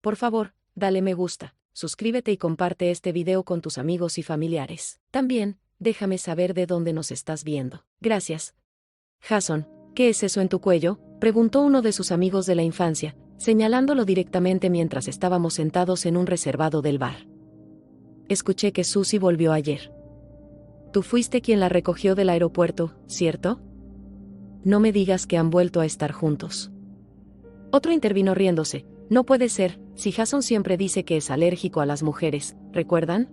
Por favor, dale me gusta, suscríbete y comparte este video con tus amigos y familiares. También, déjame saber de dónde nos estás viendo. Gracias. Jason, ¿qué es eso en tu cuello?, preguntó uno de sus amigos de la infancia, señalándolo directamente mientras estábamos sentados en un reservado del bar. Escuché que Susie volvió ayer. Tú fuiste quien la recogió del aeropuerto, ¿cierto? No me digas que han vuelto a estar juntos. Otro intervino riéndose. No puede ser, si Jason siempre dice que es alérgico a las mujeres, ¿recuerdan?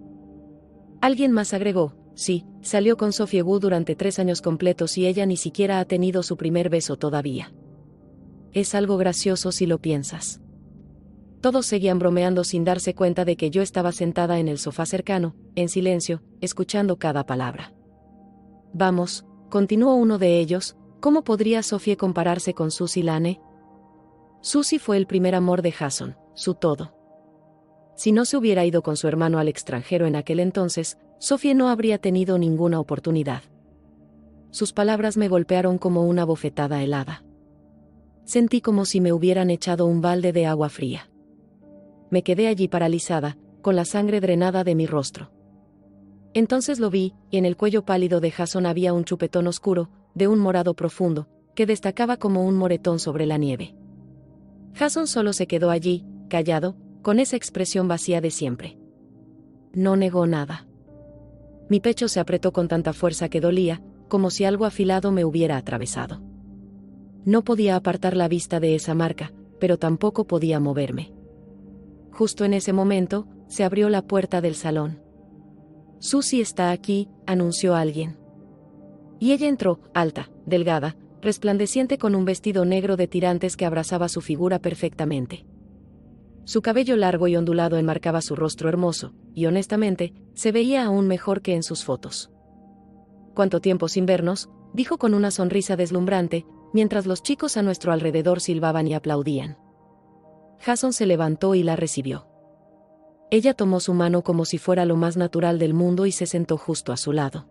Alguien más agregó, sí, salió con Sophie Wu durante 3 años completos y ella ni siquiera ha tenido su primer beso todavía. Es algo gracioso si lo piensas. Todos seguían bromeando sin darse cuenta de que yo estaba sentada en el sofá cercano, en silencio, escuchando cada palabra. Vamos, continuó uno de ellos, ¿cómo podría Sophie compararse con Susie Lane? Susie fue el primer amor de Jason, su todo. Si no se hubiera ido con su hermano al extranjero en aquel entonces, Sophie no habría tenido ninguna oportunidad. Sus palabras me golpearon como una bofetada helada. Sentí como si me hubieran echado un balde de agua fría. Me quedé allí paralizada, con la sangre drenada de mi rostro. Entonces lo vi, y en el cuello pálido de Jason había un chupetón oscuro, de un morado profundo, que destacaba como un moretón sobre la nieve. Jason solo se quedó allí, callado, con esa expresión vacía de siempre. No negó nada. Mi pecho se apretó con tanta fuerza que dolía, como si algo afilado me hubiera atravesado. No podía apartar la vista de esa marca, pero tampoco podía moverme. Justo en ese momento, se abrió la puerta del salón. Susie está aquí, anunció alguien. Y ella entró, alta, delgada, resplandeciente con un vestido negro de tirantes que abrazaba su figura perfectamente. Su cabello largo y ondulado enmarcaba su rostro hermoso, y honestamente, se veía aún mejor que en sus fotos. «¿Cuánto tiempo sin vernos?», dijo con una sonrisa deslumbrante, mientras los chicos a nuestro alrededor silbaban y aplaudían. Jason se levantó y la recibió. Ella tomó su mano como si fuera lo más natural del mundo y se sentó justo a su lado.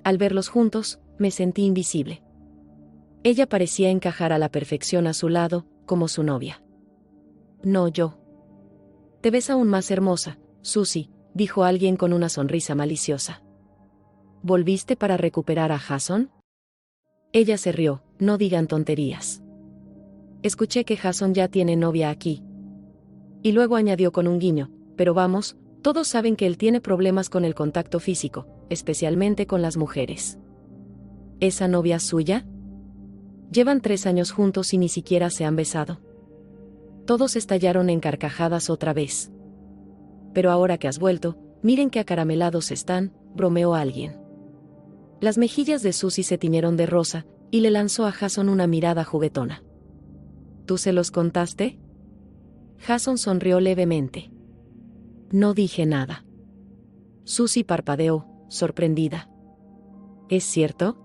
Al verlos juntos, me sentí invisible. Ella parecía encajar a la perfección a su lado, como su novia. No yo. Te ves aún más hermosa, Susie, dijo alguien con una sonrisa maliciosa. ¿Volviste para recuperar a Jason? Ella se rió, no digan tonterías. Escuché que Jason ya tiene novia aquí. Y luego añadió con un guiño, pero vamos, todos saben que él tiene problemas con el contacto físico, especialmente con las mujeres. ¿Esa novia suya? Llevan 3 años juntos y ni siquiera se han besado. Todos estallaron en carcajadas otra vez. Pero ahora que has vuelto, miren qué acaramelados están, bromeó alguien. Las mejillas de Susie se tiñeron de rosa, y le lanzó a Jason una mirada juguetona. ¿Tú se los contaste? Jason sonrió levemente. No dije nada. Susie parpadeó, sorprendida. ¿Es cierto?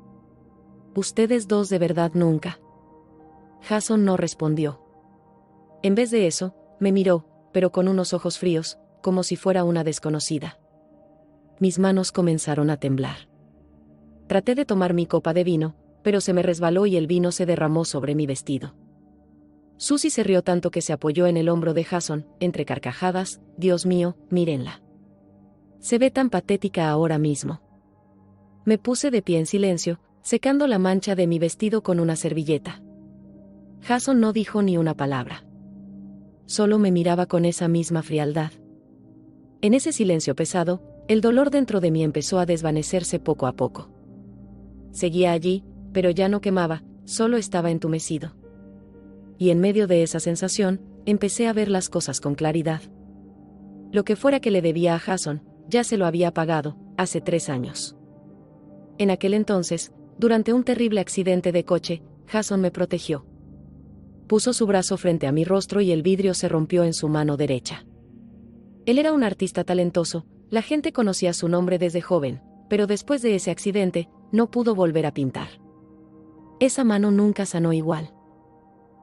Ustedes dos de verdad nunca. Jason no respondió. En vez de eso, me miró, pero con unos ojos fríos, como si fuera una desconocida. Mis manos comenzaron a temblar. Traté de tomar mi copa de vino, pero se me resbaló y el vino se derramó sobre mi vestido. Susie se rió tanto que se apoyó en el hombro de Jason, entre carcajadas. Dios mío, mírenla. Se ve tan patética ahora mismo. Me puse de pie en silencio, secando la mancha de mi vestido con una servilleta. Jason no dijo ni una palabra. Solo me miraba con esa misma frialdad. En ese silencio pesado, el dolor dentro de mí empezó a desvanecerse poco a poco. Seguía allí, pero ya no quemaba, solo estaba entumecido. Y en medio de esa sensación, empecé a ver las cosas con claridad. Lo que fuera que le debía a Jason, ya se lo había pagado, hace 3 años. En aquel entonces, durante un terrible accidente de coche, Jason me protegió. Puso su brazo frente a mi rostro y el vidrio se rompió en su mano derecha. Él era un artista talentoso, la gente conocía su nombre desde joven, pero después de ese accidente, no pudo volver a pintar. Esa mano nunca sanó igual.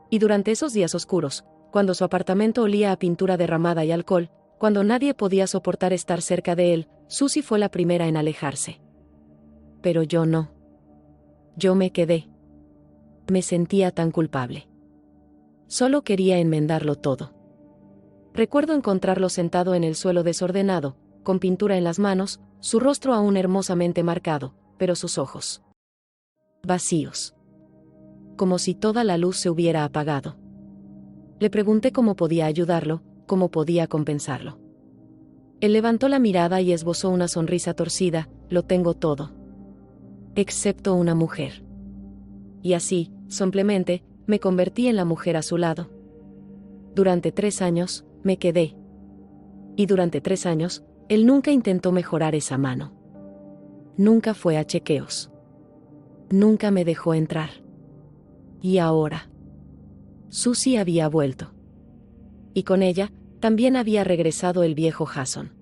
Y durante esos días oscuros, cuando su apartamento olía a pintura derramada y alcohol, cuando nadie podía soportar estar cerca de él, Susie fue la primera en alejarse. Pero yo no. Yo me quedé. Me sentía tan culpable. Solo quería enmendarlo todo. Recuerdo encontrarlo sentado en el suelo desordenado, con pintura en las manos, su rostro aún hermosamente marcado, pero sus ojos vacíos. Como si toda la luz se hubiera apagado. Le pregunté cómo podía ayudarlo, cómo podía compensarlo. Él levantó la mirada y esbozó una sonrisa torcida: lo tengo todo. Excepto una mujer. Y así, simplemente, me convertí en la mujer a su lado. Durante 3 años, me quedé. Y durante 3 años, él nunca intentó mejorar esa mano. Nunca fue a chequeos. Nunca me dejó entrar. Y ahora, Susie había vuelto. Y con ella, también había regresado el viejo Jason.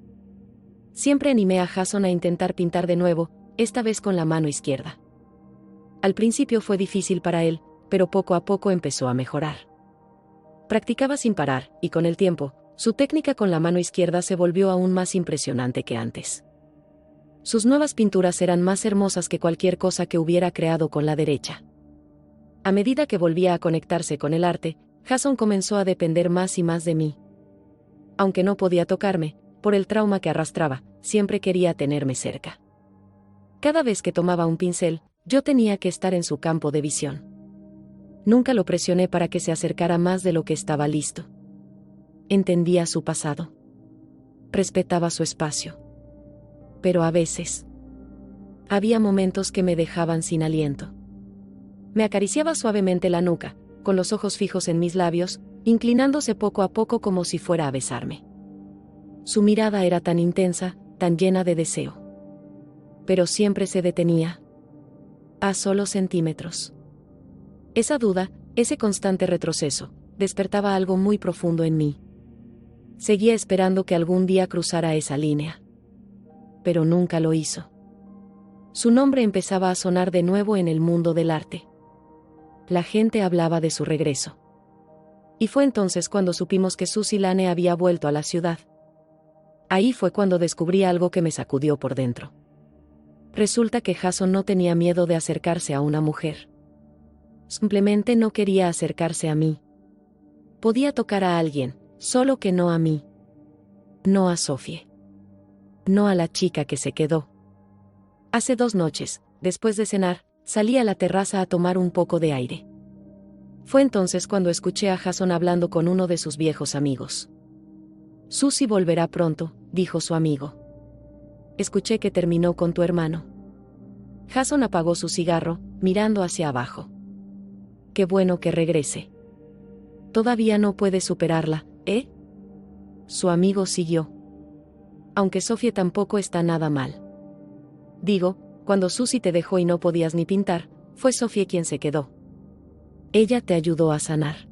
Siempre animé a Jason a intentar pintar de nuevo, esta vez con la mano izquierda. Al principio fue difícil para él, pero poco a poco empezó a mejorar. Practicaba sin parar, y con el tiempo, su técnica con la mano izquierda se volvió aún más impresionante que antes. Sus nuevas pinturas eran más hermosas que cualquier cosa que hubiera creado con la derecha. A medida que volvía a conectarse con el arte, Jason comenzó a depender más y más de mí. Aunque no podía tocarme, por el trauma que arrastraba, siempre quería tenerme cerca. Cada vez que tomaba un pincel, yo tenía que estar en su campo de visión. Nunca lo presioné para que se acercara más de lo que estaba listo. Entendía su pasado. Respetaba su espacio. Pero a veces, había momentos que me dejaban sin aliento. Me acariciaba suavemente la nuca, con los ojos fijos en mis labios, inclinándose poco a poco como si fuera a besarme. Su mirada era tan intensa, tan llena de deseo. Pero siempre se detenía. A solo centímetros. Esa duda, ese constante retroceso, despertaba algo muy profundo en mí. Seguía esperando que algún día cruzara esa línea. Pero nunca lo hizo. Su nombre empezaba a sonar de nuevo en el mundo del arte. La gente hablaba de su regreso. Y fue entonces cuando supimos que Susie Lane había vuelto a la ciudad. Ahí fue cuando descubrí algo que me sacudió por dentro. Resulta que Jason no tenía miedo de acercarse a una mujer. Simplemente no quería acercarse a mí. Podía tocar a alguien, solo que no a mí. No a Sophie. No a la chica que se quedó. Hace 2 noches, después de cenar, salí a la terraza a tomar un poco de aire. Fue entonces cuando escuché a Jason hablando con uno de sus viejos amigos. Susie volverá pronto, dijo su amigo. Escuché que terminó con tu hermano. Jason apagó su cigarro, mirando hacia abajo. Qué bueno que regrese. Todavía no puede superarla, ¿eh? Su amigo siguió. Aunque Sophie tampoco está nada mal. Digo, cuando Susie te dejó y no podías ni pintar, fue Sophie quien se quedó. Ella te ayudó a sanar.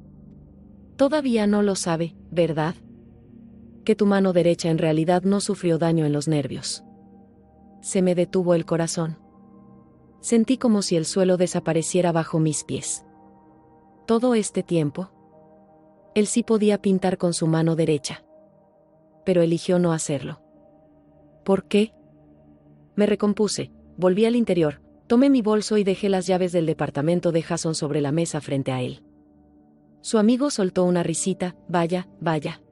Todavía no lo sabe, ¿verdad? Que tu mano derecha en realidad no sufrió daño en los nervios. Se me detuvo el corazón. Sentí como si el suelo desapareciera bajo mis pies. Todo este tiempo, él sí podía pintar con su mano derecha. Pero eligió no hacerlo. ¿Por qué? Me recompuse, volví al interior, tomé mi bolso y dejé las llaves del departamento de Jason sobre la mesa frente a él. Su amigo soltó una risita: vaya, vaya.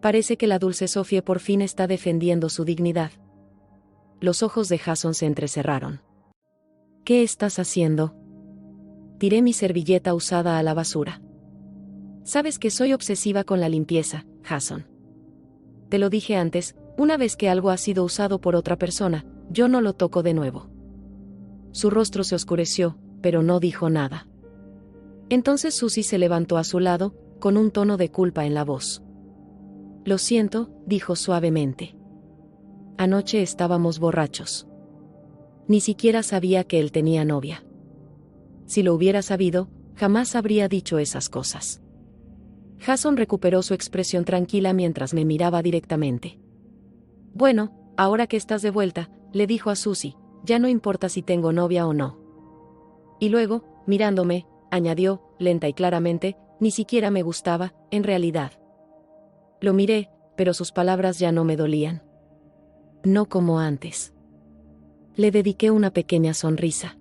Parece que la dulce Sophie por fin está defendiendo su dignidad. Los ojos de Jason se entrecerraron. ¿Qué estás haciendo? Tiré mi servilleta usada a la basura. Sabes que soy obsesiva con la limpieza, Jason. Te lo dije antes, una vez que algo ha sido usado por otra persona, yo no lo toco de nuevo. Su rostro se oscureció, pero no dijo nada. Entonces Susie se levantó a su lado, con un tono de culpa en la voz. Lo siento, dijo suavemente. Anoche estábamos borrachos. Ni siquiera sabía que él tenía novia. Si lo hubiera sabido, jamás habría dicho esas cosas. Jason recuperó su expresión tranquila mientras me miraba directamente. Bueno, ahora que estás de vuelta, le dijo a Susie, ya no importa si tengo novia o no. Y luego, mirándome, añadió, lenta y claramente, ni siquiera me gustaba, en realidad. Lo miré, pero sus palabras ya no me dolían. No como antes. Le dediqué una pequeña sonrisa.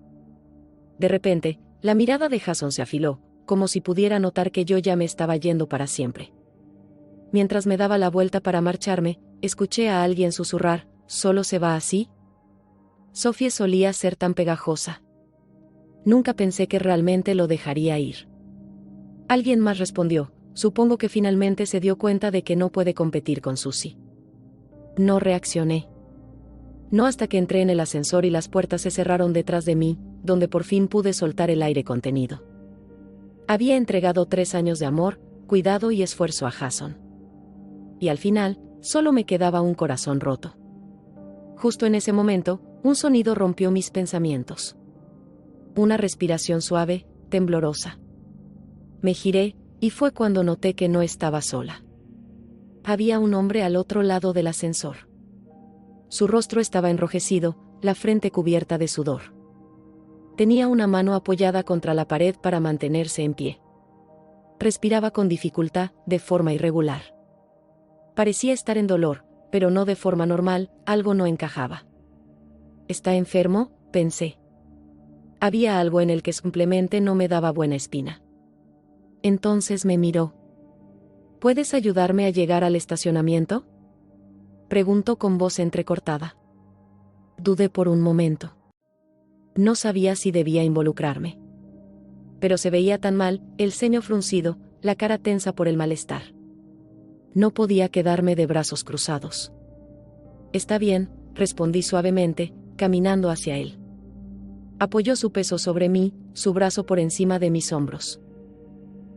De repente, la mirada de Jason se afiló, como si pudiera notar que yo ya me estaba yendo para siempre. Mientras me daba la vuelta para marcharme, escuché a alguien susurrar, ¿solo se va así? Sophie solía ser tan pegajosa. Nunca pensé que realmente lo dejaría ir. Alguien más respondió, supongo que finalmente se dio cuenta de que no puede competir con Susie. No reaccioné. No hasta que entré en el ascensor y las puertas se cerraron detrás de mí, donde por fin pude soltar el aire contenido. Había entregado 3 años de amor, cuidado y esfuerzo a Jason. Y al final, solo me quedaba un corazón roto. Justo en ese momento, un sonido rompió mis pensamientos. Una respiración suave, temblorosa. Me giré, y fue cuando noté que no estaba sola. Había un hombre al otro lado del ascensor. Su rostro estaba enrojecido, la frente cubierta de sudor. Tenía una mano apoyada contra la pared para mantenerse en pie. Respiraba con dificultad, de forma irregular. Parecía estar en dolor, pero no de forma normal, algo no encajaba. ¿Está enfermo?, pensé. Había algo en el que simplemente no me daba buena espina. Entonces me miró. ¿Puedes ayudarme a llegar al estacionamiento?, preguntó con voz entrecortada. Dudé por un momento. No sabía si debía involucrarme. Pero se veía tan mal, el ceño fruncido, la cara tensa por el malestar. No podía quedarme de brazos cruzados. Está bien, respondí suavemente, caminando hacia él. Apoyó su peso sobre mí, su brazo por encima de mis hombros.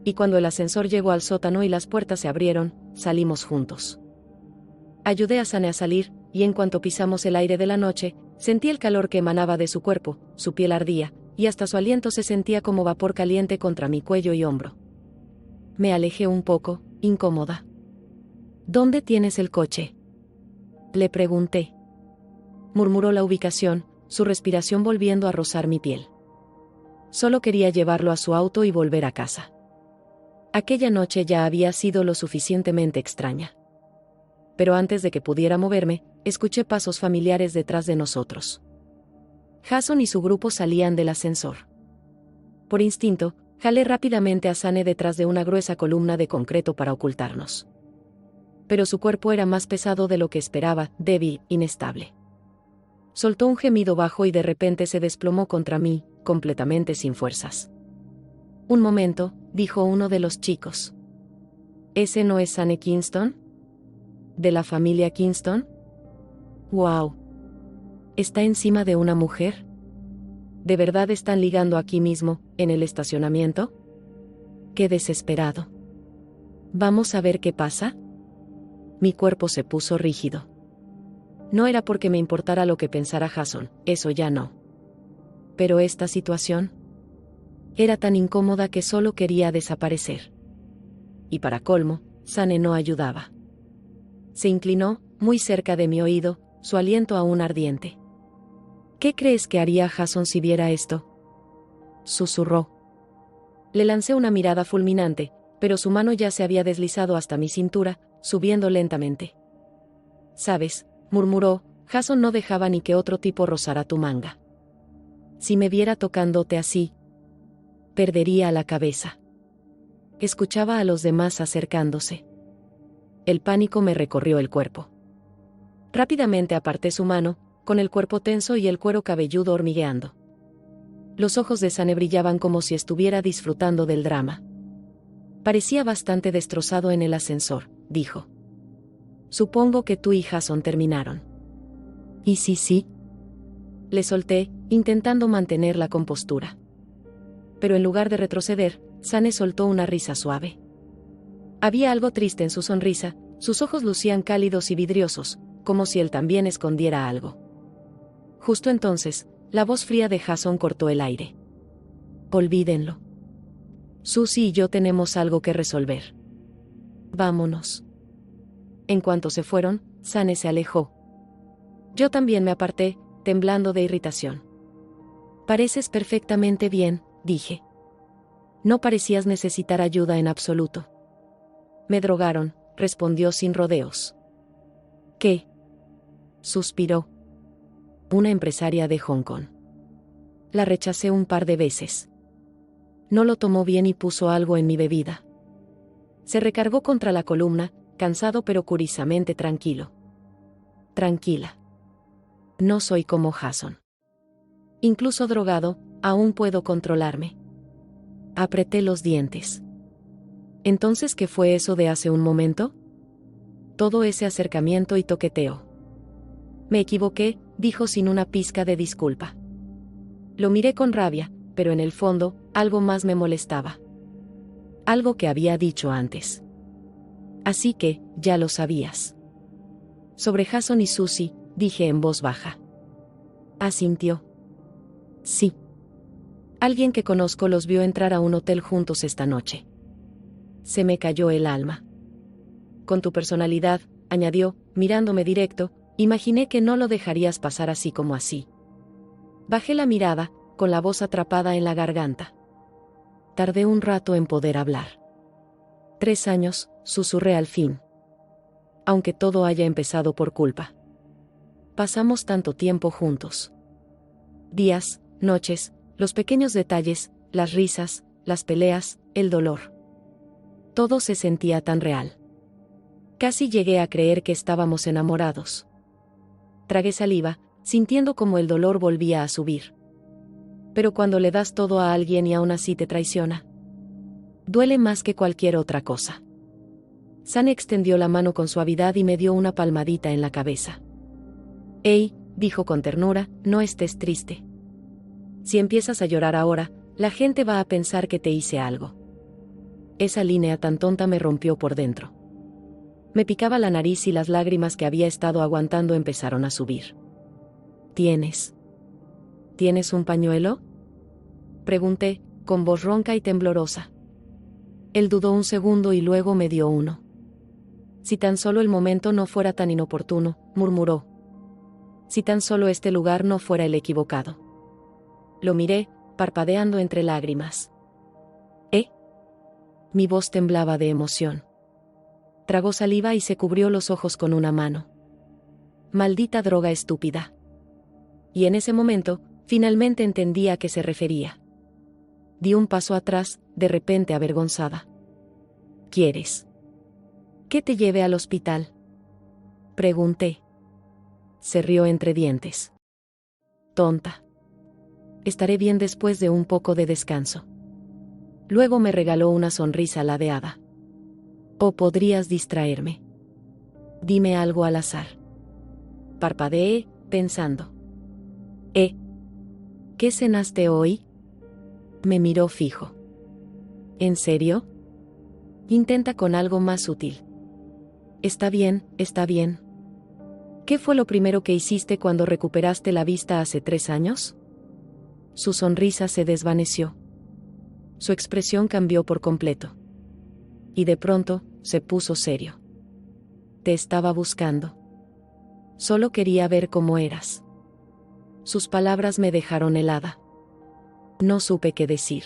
Y cuando el ascensor llegó al sótano y las puertas se abrieron, salimos juntos. Ayudé a Sane a salir, y en cuanto pisamos el aire de la noche, sentí el calor que emanaba de su cuerpo, su piel ardía, y hasta su aliento se sentía como vapor caliente contra mi cuello y hombro. Me alejé un poco, incómoda. ¿Dónde tienes el coche?, le pregunté. Murmuró la ubicación, su respiración volviendo a rozar mi piel. Solo quería llevarlo a su auto y volver a casa. Aquella noche ya había sido lo suficientemente extraña. Pero antes de que pudiera moverme, escuché pasos familiares detrás de nosotros. Jason y su grupo salían del ascensor. Por instinto, jalé rápidamente a Sane detrás de una gruesa columna de concreto para ocultarnos. Pero su cuerpo era más pesado de lo que esperaba, débil, inestable. Soltó un gemido bajo y de repente se desplomó contra mí, completamente sin fuerzas. Un momento, dijo uno de los chicos. ¿Ese no es Sane Kingston? ¿De la familia Kingston? ¡Wow! ¿Está encima de una mujer? ¿De verdad están ligando aquí mismo, en el estacionamiento? ¡Qué desesperado! ¿Vamos a ver qué pasa? Mi cuerpo se puso rígido. No era porque me importara lo que pensara Jason, eso ya no. Pero esta situación era tan incómoda que solo quería desaparecer. Y para colmo, Sane no ayudaba. Se inclinó, muy cerca de mi oído, su aliento aún ardiente. ¿Qué crees que haría Jason si viera esto?, susurró. Le lancé una mirada fulminante, pero su mano ya se había deslizado hasta mi cintura, subiendo lentamente. ¿Sabes?, murmuró, Jason no dejaba ni que otro tipo rozara tu manga. Si me viera tocándote así, perdería la cabeza. Escuchaba a los demás acercándose. El pánico me recorrió el cuerpo. Rápidamente aparté su mano, con el cuerpo tenso y el cuero cabelludo hormigueando. Los ojos de Sane brillaban como si estuviera disfrutando del drama. Parecía bastante destrozado en el ascensor, dijo. Supongo que tú y Jason terminaron. ¿Y sí? Le solté, intentando mantener la compostura. Pero en lugar de retroceder, Sane soltó una risa suave. Había algo triste en su sonrisa, sus ojos lucían cálidos y vidriosos, como si él también escondiera algo. Justo entonces, la voz fría de Jason cortó el aire. Olvídenlo. Susie y yo tenemos algo que resolver. Vámonos. En cuanto se fueron, Sane se alejó. Yo también me aparté, temblando de irritación. Pareces perfectamente bien, dije. No parecías necesitar ayuda en absoluto. Me drogaron, respondió sin rodeos. ¿Qué?, suspiró. Una empresaria de Hong Kong. La rechacé un par de veces. No lo tomó bien y puso algo en mi bebida. Se recargó contra la columna, cansado pero curiosamente tranquilo. Tranquila. No soy como Jason. Incluso drogado, aún puedo controlarme. Apreté los dientes. ¿Entonces qué fue eso de hace un momento? Todo ese acercamiento y toqueteo. Me equivoqué, dijo sin una pizca de disculpa. Lo miré con rabia, pero en el fondo, algo más me molestaba. Algo que había dicho antes. Así que, ya lo sabías. Sobre Jason y Susie, dije en voz baja. Asintió. Sí. Alguien que conozco los vio entrar a un hotel juntos esta noche. Se me cayó el alma. Con tu personalidad, añadió, mirándome directo, imaginé que no lo dejarías pasar así como así. Bajé la mirada, con la voz atrapada en la garganta. Tardé un rato en poder hablar. 3 años, susurré al fin. Aunque todo haya empezado por culpa. Pasamos tanto tiempo juntos. Días, noches, los pequeños detalles, las risas, las peleas, el dolor. Todo se sentía tan real. Casi llegué a creer que estábamos enamorados. Tragué saliva, sintiendo como el dolor volvía a subir. Pero cuando le das todo a alguien y aún así te traiciona, duele más que cualquier otra cosa. Sane extendió la mano con suavidad y me dio una palmadita en la cabeza. «Ey», dijo con ternura, «no estés triste. Si empiezas a llorar ahora, la gente va a pensar que te hice algo». Esa línea tan tonta me rompió por dentro. Me picaba la nariz y las lágrimas que había estado aguantando empezaron a subir. ¿Tienes un pañuelo?», pregunté, con voz ronca y temblorosa. Él dudó un segundo y luego me dio uno. «Si tan solo el momento no fuera tan inoportuno», murmuró. «Si tan solo este lugar no fuera el equivocado». Lo miré, parpadeando entre lágrimas. «¿Eh?». Mi voz temblaba de emoción. Tragó saliva y se cubrió los ojos con una mano. «Maldita droga estúpida». Y en ese momento, finalmente entendí a qué se refería. Di un paso atrás, de repente avergonzada. «¿Quieres que te lleve al hospital?», pregunté. Se rió entre dientes. «Tonta. Estaré bien después de un poco de descanso». Luego me regaló una sonrisa ladeada. «¿O podrías distraerme? Dime algo al azar». Parpadeé, pensando. ¿Qué cenaste hoy?». Me miró fijo. «¿En serio?». Intenta con algo más útil. Está bien, está bien. ¿Qué fue lo primero que hiciste cuando recuperaste la vista hace 3 años? Su sonrisa se desvaneció. Su expresión cambió por completo. Y de pronto, se puso serio. «Te estaba buscando. Solo quería ver cómo eras». Sus palabras me dejaron helada. No supe qué decir.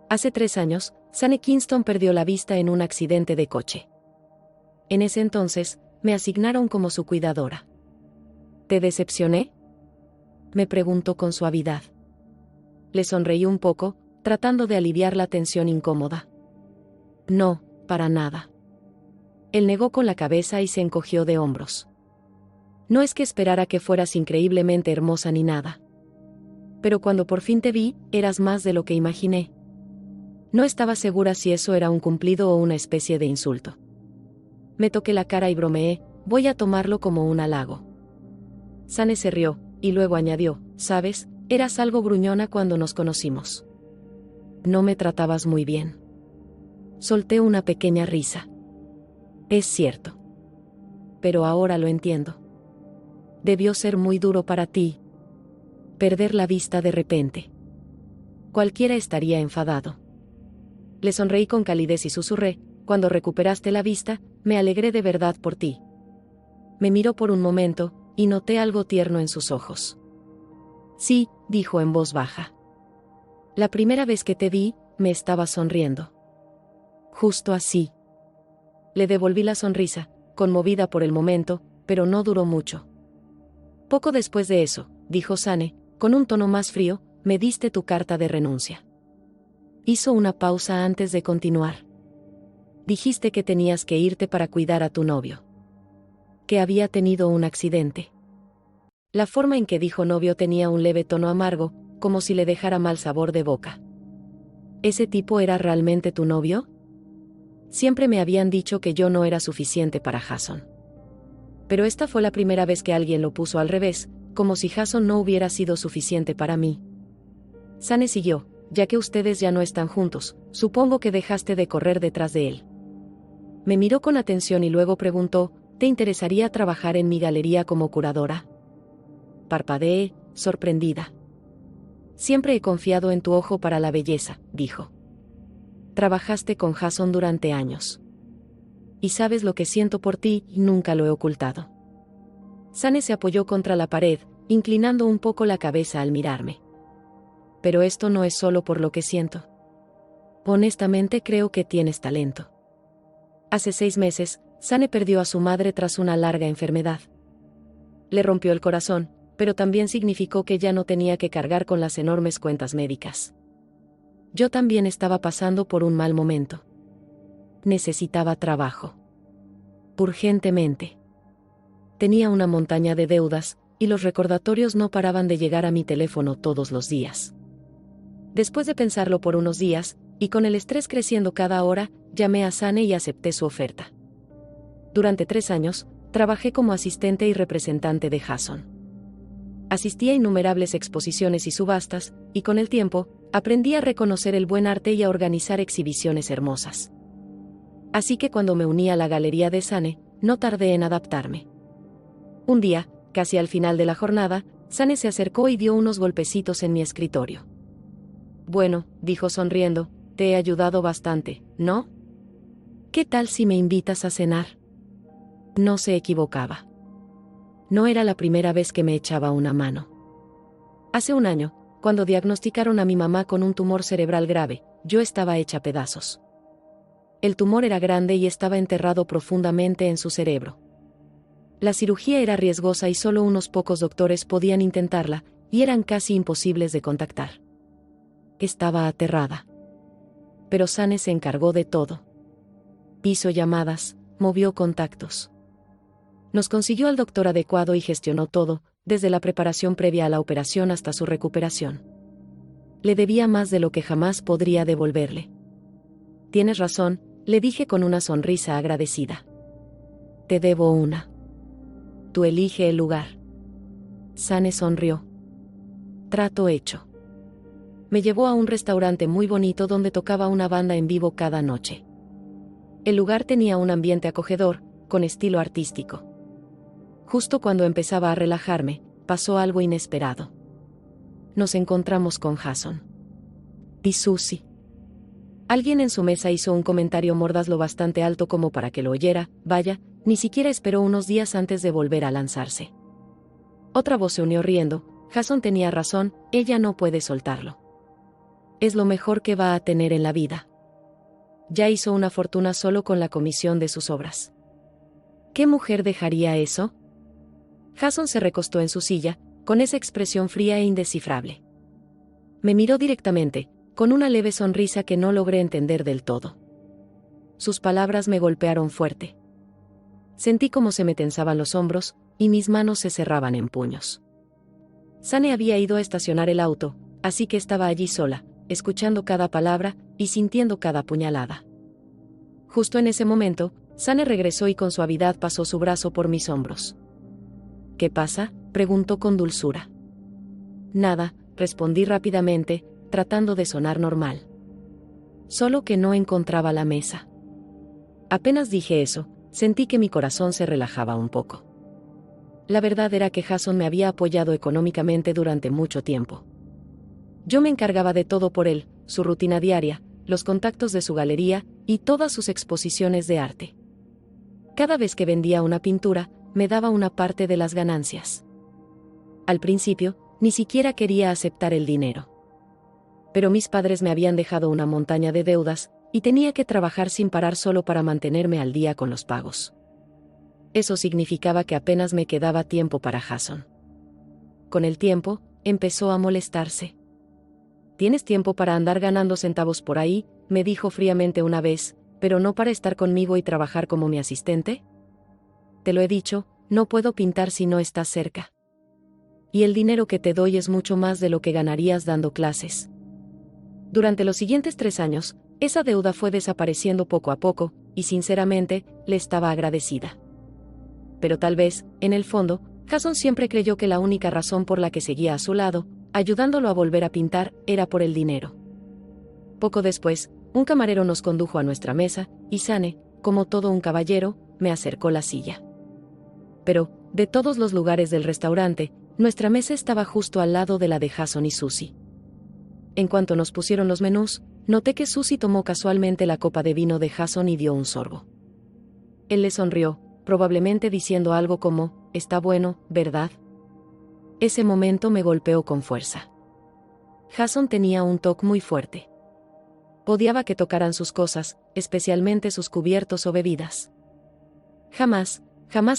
Hace 3 años, Sane Kingston perdió la vista en un accidente de coche. En ese entonces, me asignaron como su cuidadora. ¿Te decepcioné?, me preguntó con suavidad. Le sonreí un poco, tratando de aliviar la tensión incómoda. «No, para nada». Él negó con la cabeza y se encogió de hombros. «No es que esperara que fueras increíblemente hermosa ni nada. Pero cuando por fin te vi, eras más de lo que imaginé». No estaba segura si eso era un cumplido o una especie de insulto. Me toqué la cara y bromeé, «Voy a tomarlo como un halago». Sane se rió, y luego añadió, «¿Sabes? Eras algo gruñona cuando nos conocimos. No me tratabas muy bien». Solté una pequeña risa. «Es cierto. Pero ahora lo entiendo. Debió ser muy duro para ti. Perder la vista de repente. Cualquiera estaría enfadado». Le sonreí con calidez y susurré, «Cuando recuperaste la vista, me alegré de verdad por ti». Me miró por un momento, y noté algo tierno en sus ojos. «Sí», dijo en voz baja. «La primera vez que te vi, me estabas sonriendo. Justo así». Le devolví la sonrisa, conmovida por el momento, pero no duró mucho. «Poco después de eso», dijo Sane, con un tono más frío, «me diste tu carta de renuncia». Hizo una pausa antes de continuar. Dijiste que tenías que irte para cuidar a tu novio. Que había tenido un accidente. La forma en que dijo novio tenía un leve tono amargo, como si le dejara mal sabor de boca. ¿Ese tipo era realmente tu novio? Siempre me habían dicho que yo no era suficiente para Jason. Pero esta fue la primera vez que alguien lo puso al revés, como si Jason no hubiera sido suficiente para mí. Sane siguió, ya que ustedes ya no están juntos, supongo que dejaste de correr detrás de él. Me miró con atención y luego preguntó, ¿te interesaría trabajar en mi galería como curadora? Parpadeé, sorprendida. Siempre he confiado en tu ojo para la belleza, dijo. Trabajaste con Jason durante años. Y sabes lo que siento por ti, y nunca lo he ocultado. Sane se apoyó contra la pared, inclinando un poco la cabeza al mirarme. Pero esto no es solo por lo que siento. Honestamente creo que tienes talento. Hace 6 meses, Sane perdió a su madre tras una larga enfermedad. Le rompió el corazón, pero también significó que ya no tenía que cargar con las enormes cuentas médicas. Yo también estaba pasando por un mal momento. Necesitaba trabajo. Urgentemente. Tenía una montaña de deudas, y los recordatorios no paraban de llegar a mi teléfono todos los días. Después de pensarlo por unos días, y con el estrés creciendo cada hora, llamé a Sane y acepté su oferta. Durante 3 años, trabajé como asistente y representante de Jason. Asistí a innumerables exposiciones y subastas, y con el tiempo, aprendí a reconocer el buen arte y a organizar exhibiciones hermosas. Así que cuando me uní a la galería de Sane, no tardé en adaptarme. Un día, casi al final de la jornada, Sane se acercó y dio unos golpecitos en mi escritorio. Bueno, dijo sonriendo, te he ayudado bastante, ¿no? ¿Qué tal si me invitas a cenar? No se equivocaba. No era la primera vez que me echaba una mano. Hace un año, cuando diagnosticaron a mi mamá con un tumor cerebral grave, yo estaba hecha pedazos. El tumor era grande y estaba enterrado profundamente en su cerebro. La cirugía era riesgosa y solo unos pocos doctores podían intentarla, y eran casi imposibles de contactar. Estaba aterrada. Pero Sane se encargó de todo. Hizo llamadas, movió contactos. Nos consiguió al doctor adecuado y gestionó todo, desde la preparación previa a la operación hasta su recuperación. Le debía más de lo que jamás podría devolverle. Tienes razón, le dije con una sonrisa agradecida. Te debo una. Tú elige el lugar. Sane sonrió. Trato hecho. Me llevó a un restaurante muy bonito donde tocaba una banda en vivo cada noche. El lugar tenía un ambiente acogedor, con estilo artístico. Justo cuando empezaba a relajarme, pasó algo inesperado. Nos encontramos con Jason. Y Susie. Alguien en su mesa hizo un comentario mordaz lo bastante alto como para que lo oyera, vaya, ni siquiera esperó unos días antes de volver a lanzarse. Otra voz se unió riendo, Jason tenía razón, ella no puede soltarlo. Es lo mejor que va a tener en la vida. Ya hizo una fortuna solo con la comisión de sus obras. ¿Qué mujer dejaría eso? Jason se recostó en su silla, con esa expresión fría e indescifrable. Me miró directamente, con una leve sonrisa que no logré entender del todo. Sus palabras me golpearon fuerte. Sentí como se me tensaban los hombros, y mis manos se cerraban en puños. Sane había ido a estacionar el auto, así que estaba allí sola, escuchando cada palabra, y sintiendo cada puñalada. Justo en ese momento, Sane regresó y con suavidad pasó su brazo por mis hombros. ¿Qué pasa?, preguntó con dulzura. Nada, respondí rápidamente, tratando de sonar normal. Solo que no encontraba la mesa. Apenas dije eso, sentí que mi corazón se relajaba un poco. La verdad era que Jason me había apoyado económicamente durante mucho tiempo. Yo me encargaba de todo por él, su rutina diaria, los contactos de su galería, y todas sus exposiciones de arte. Cada vez que vendía una pintura, me daba una parte de las ganancias. Al principio, ni siquiera quería aceptar el dinero. Pero mis padres me habían dejado una montaña de deudas, y tenía que trabajar sin parar solo para mantenerme al día con los pagos. Eso significaba que apenas me quedaba tiempo para Jason. Con el tiempo, empezó a molestarse. ¿Tienes tiempo para andar ganando centavos por ahí?, me dijo fríamente una vez, ¿Pero no para estar conmigo y trabajar como mi asistente? Te lo he dicho, no puedo pintar si no estás cerca. Y el dinero que te doy es mucho más de lo que ganarías dando clases. Durante los siguientes 3 años, esa deuda fue desapareciendo poco a poco, y sinceramente, le estaba agradecida. Pero tal vez, en el fondo, Jason siempre creyó que la única razón por la que seguía a su lado, ayudándolo a volver a pintar, era por el dinero. Poco después, un camarero nos condujo a nuestra mesa, y Sane, como todo un caballero, me acercó la silla. Pero, de todos los lugares del restaurante, nuestra mesa estaba justo al lado de la de Jason y Susie. En cuanto nos pusieron los menús, noté que Susie tomó casualmente la copa de vino de Jason y dio un sorbo. Él le sonrió, probablemente diciendo algo como, «Está bueno, ¿verdad?». Ese momento me golpeó con fuerza. Jason tenía un toque muy fuerte. Odiaba que tocaran sus cosas, especialmente sus cubiertos o bebidas. Jamás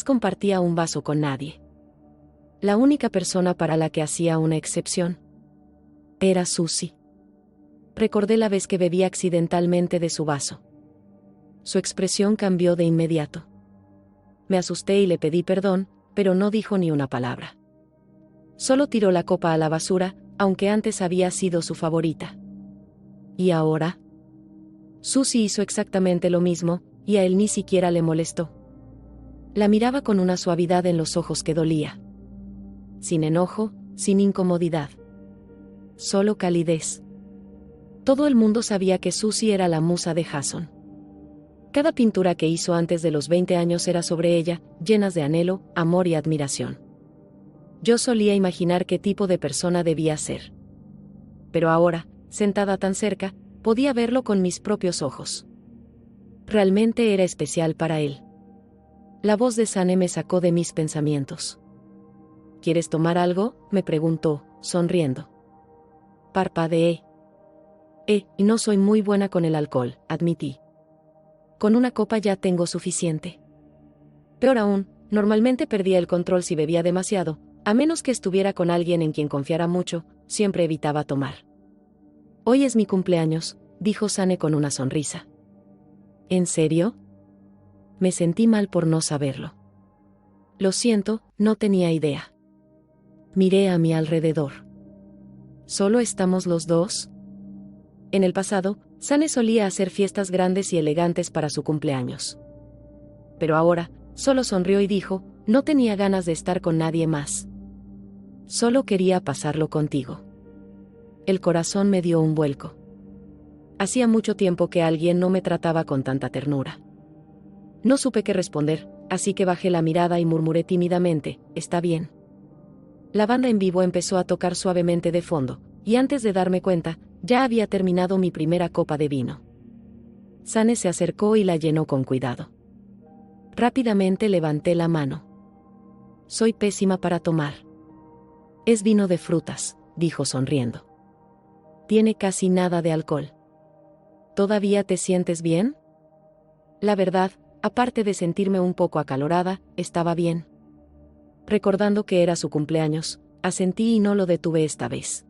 compartía un vaso con nadie. La única persona para la que hacía una excepción era Susie. Recordé la vez que bebí accidentalmente de su vaso. Su expresión cambió de inmediato. Me asusté y le pedí perdón, pero no dijo ni una palabra. Solo tiró la copa a la basura, aunque antes había sido su favorita. ¿Y ahora? Susie hizo exactamente lo mismo, y a él ni siquiera le molestó. La miraba con una suavidad en los ojos que dolía. Sin enojo, sin incomodidad. Solo calidez. Todo el mundo sabía que Susie era la musa de Jason. Cada pintura que hizo antes de los 20 años era sobre ella, llenas de anhelo, amor y admiración. Yo solía imaginar qué tipo de persona debía ser. Pero ahora, sentada tan cerca, podía verlo con mis propios ojos. Realmente era especial para él. La voz de Sane me sacó de mis pensamientos. ¿Quieres tomar algo?, me preguntó, sonriendo. Parpadeé. Y no soy muy buena con el alcohol, admití. Con una copa ya tengo suficiente. Peor aún, normalmente perdía el control si bebía demasiado, a menos que estuviera con alguien en quien confiara mucho, siempre evitaba tomar. Hoy es mi cumpleaños, dijo Sane con una sonrisa. ¿En serio? Me sentí mal por no saberlo. Lo siento, no tenía idea. Miré a mi alrededor. ¿Solo estamos los dos? En el pasado, Sane solía hacer fiestas grandes y elegantes para su cumpleaños. Pero ahora, solo sonrió y dijo, no tenía ganas de estar con nadie más. Solo quería pasarlo contigo. El corazón me dio un vuelco. Hacía mucho tiempo que alguien no me trataba con tanta ternura. No supe qué responder, así que bajé la mirada y murmuré tímidamente, «Está bien». La banda en vivo empezó a tocar suavemente de fondo, y antes de darme cuenta, ya había terminado mi primera copa de vino. Sane se acercó y la llenó con cuidado. Rápidamente levanté la mano. Soy pésima para tomar. Es vino de frutas, dijo sonriendo. Tiene casi nada de alcohol. ¿Todavía te sientes bien? La verdad, aparte de sentirme un poco acalorada, estaba bien. Recordando que era su cumpleaños, asentí y no lo detuve esta vez.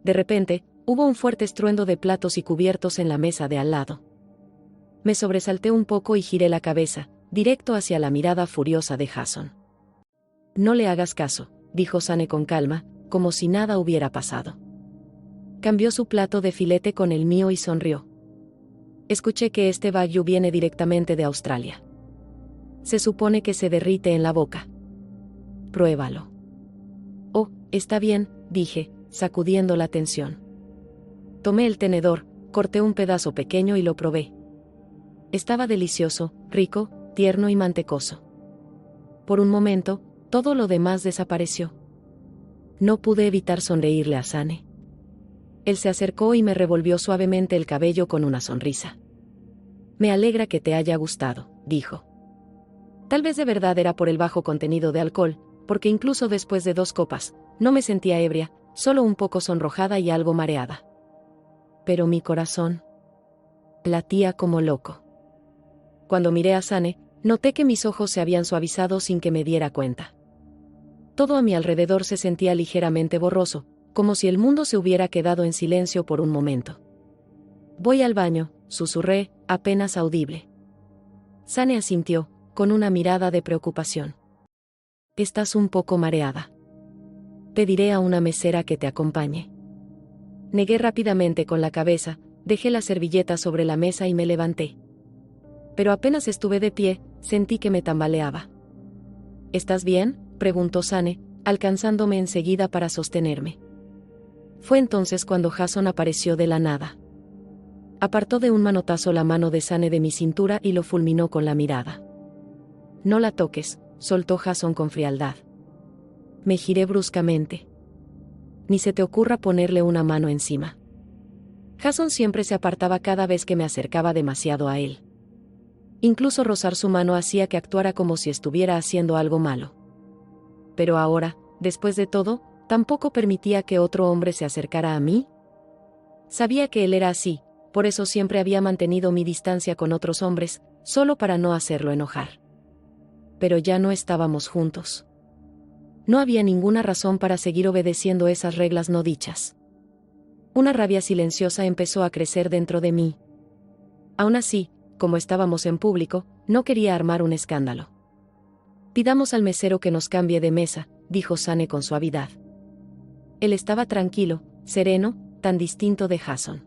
De repente, hubo un fuerte estruendo de platos y cubiertos en la mesa de al lado. Me sobresalté un poco y giré la cabeza, directo hacia la mirada furiosa de Jason. No le hagas caso, dijo Sane con calma, como si nada hubiera pasado. Cambió su plato de filete con el mío y sonrió. Escuché que este wagyu viene directamente de Australia. Se supone que se derrite en la boca. Pruébalo. Oh, está bien, dije, sacudiendo la tensión. Tomé el tenedor, corté un pedazo pequeño y lo probé. Estaba delicioso, rico, tierno y mantecoso. Por un momento, todo lo demás desapareció. No pude evitar sonreírle a Sane. Él se acercó y me revolvió suavemente el cabello con una sonrisa. Me alegra que te haya gustado, dijo. Tal vez de verdad era por el bajo contenido de alcohol, porque incluso después de 2 copas, no me sentía ebria, solo un poco sonrojada y algo mareada. Pero mi corazón latía como loco. Cuando miré a Sane, noté que mis ojos se habían suavizado sin que me diera cuenta. Todo a mi alrededor se sentía ligeramente borroso, como si el mundo se hubiera quedado en silencio por un momento. Voy al baño, susurré, apenas audible. Sane asintió, con una mirada de preocupación. Estás un poco mareada. Pediré a una mesera que te acompañe. Negué rápidamente con la cabeza, dejé la servilleta sobre la mesa y me levanté. Pero apenas estuve de pie, sentí que me tambaleaba. ¿Estás bien?, preguntó Sane, alcanzándome enseguida para sostenerme. Fue entonces cuando Jason apareció de la nada. Apartó de un manotazo la mano de Sane de mi cintura y lo fulminó con la mirada. No la toques, soltó Jason con frialdad. Me giré bruscamente. Ni se te ocurra ponerle una mano encima. Jason siempre se apartaba cada vez que me acercaba demasiado a él. Incluso rozar su mano hacía que actuara como si estuviera haciendo algo malo. Pero ahora, después de todo, tampoco permitía que otro hombre se acercara a mí. Sabía que él era así, por eso siempre había mantenido mi distancia con otros hombres, solo para no hacerlo enojar. Pero ya no estábamos juntos. No había ninguna razón para seguir obedeciendo esas reglas no dichas. Una rabia silenciosa empezó a crecer dentro de mí. Aún así, como estábamos en público, no quería armar un escándalo. Pidamos al mesero que nos cambie de mesa, dijo Sane con suavidad. Él estaba tranquilo, sereno, tan distinto de Jason.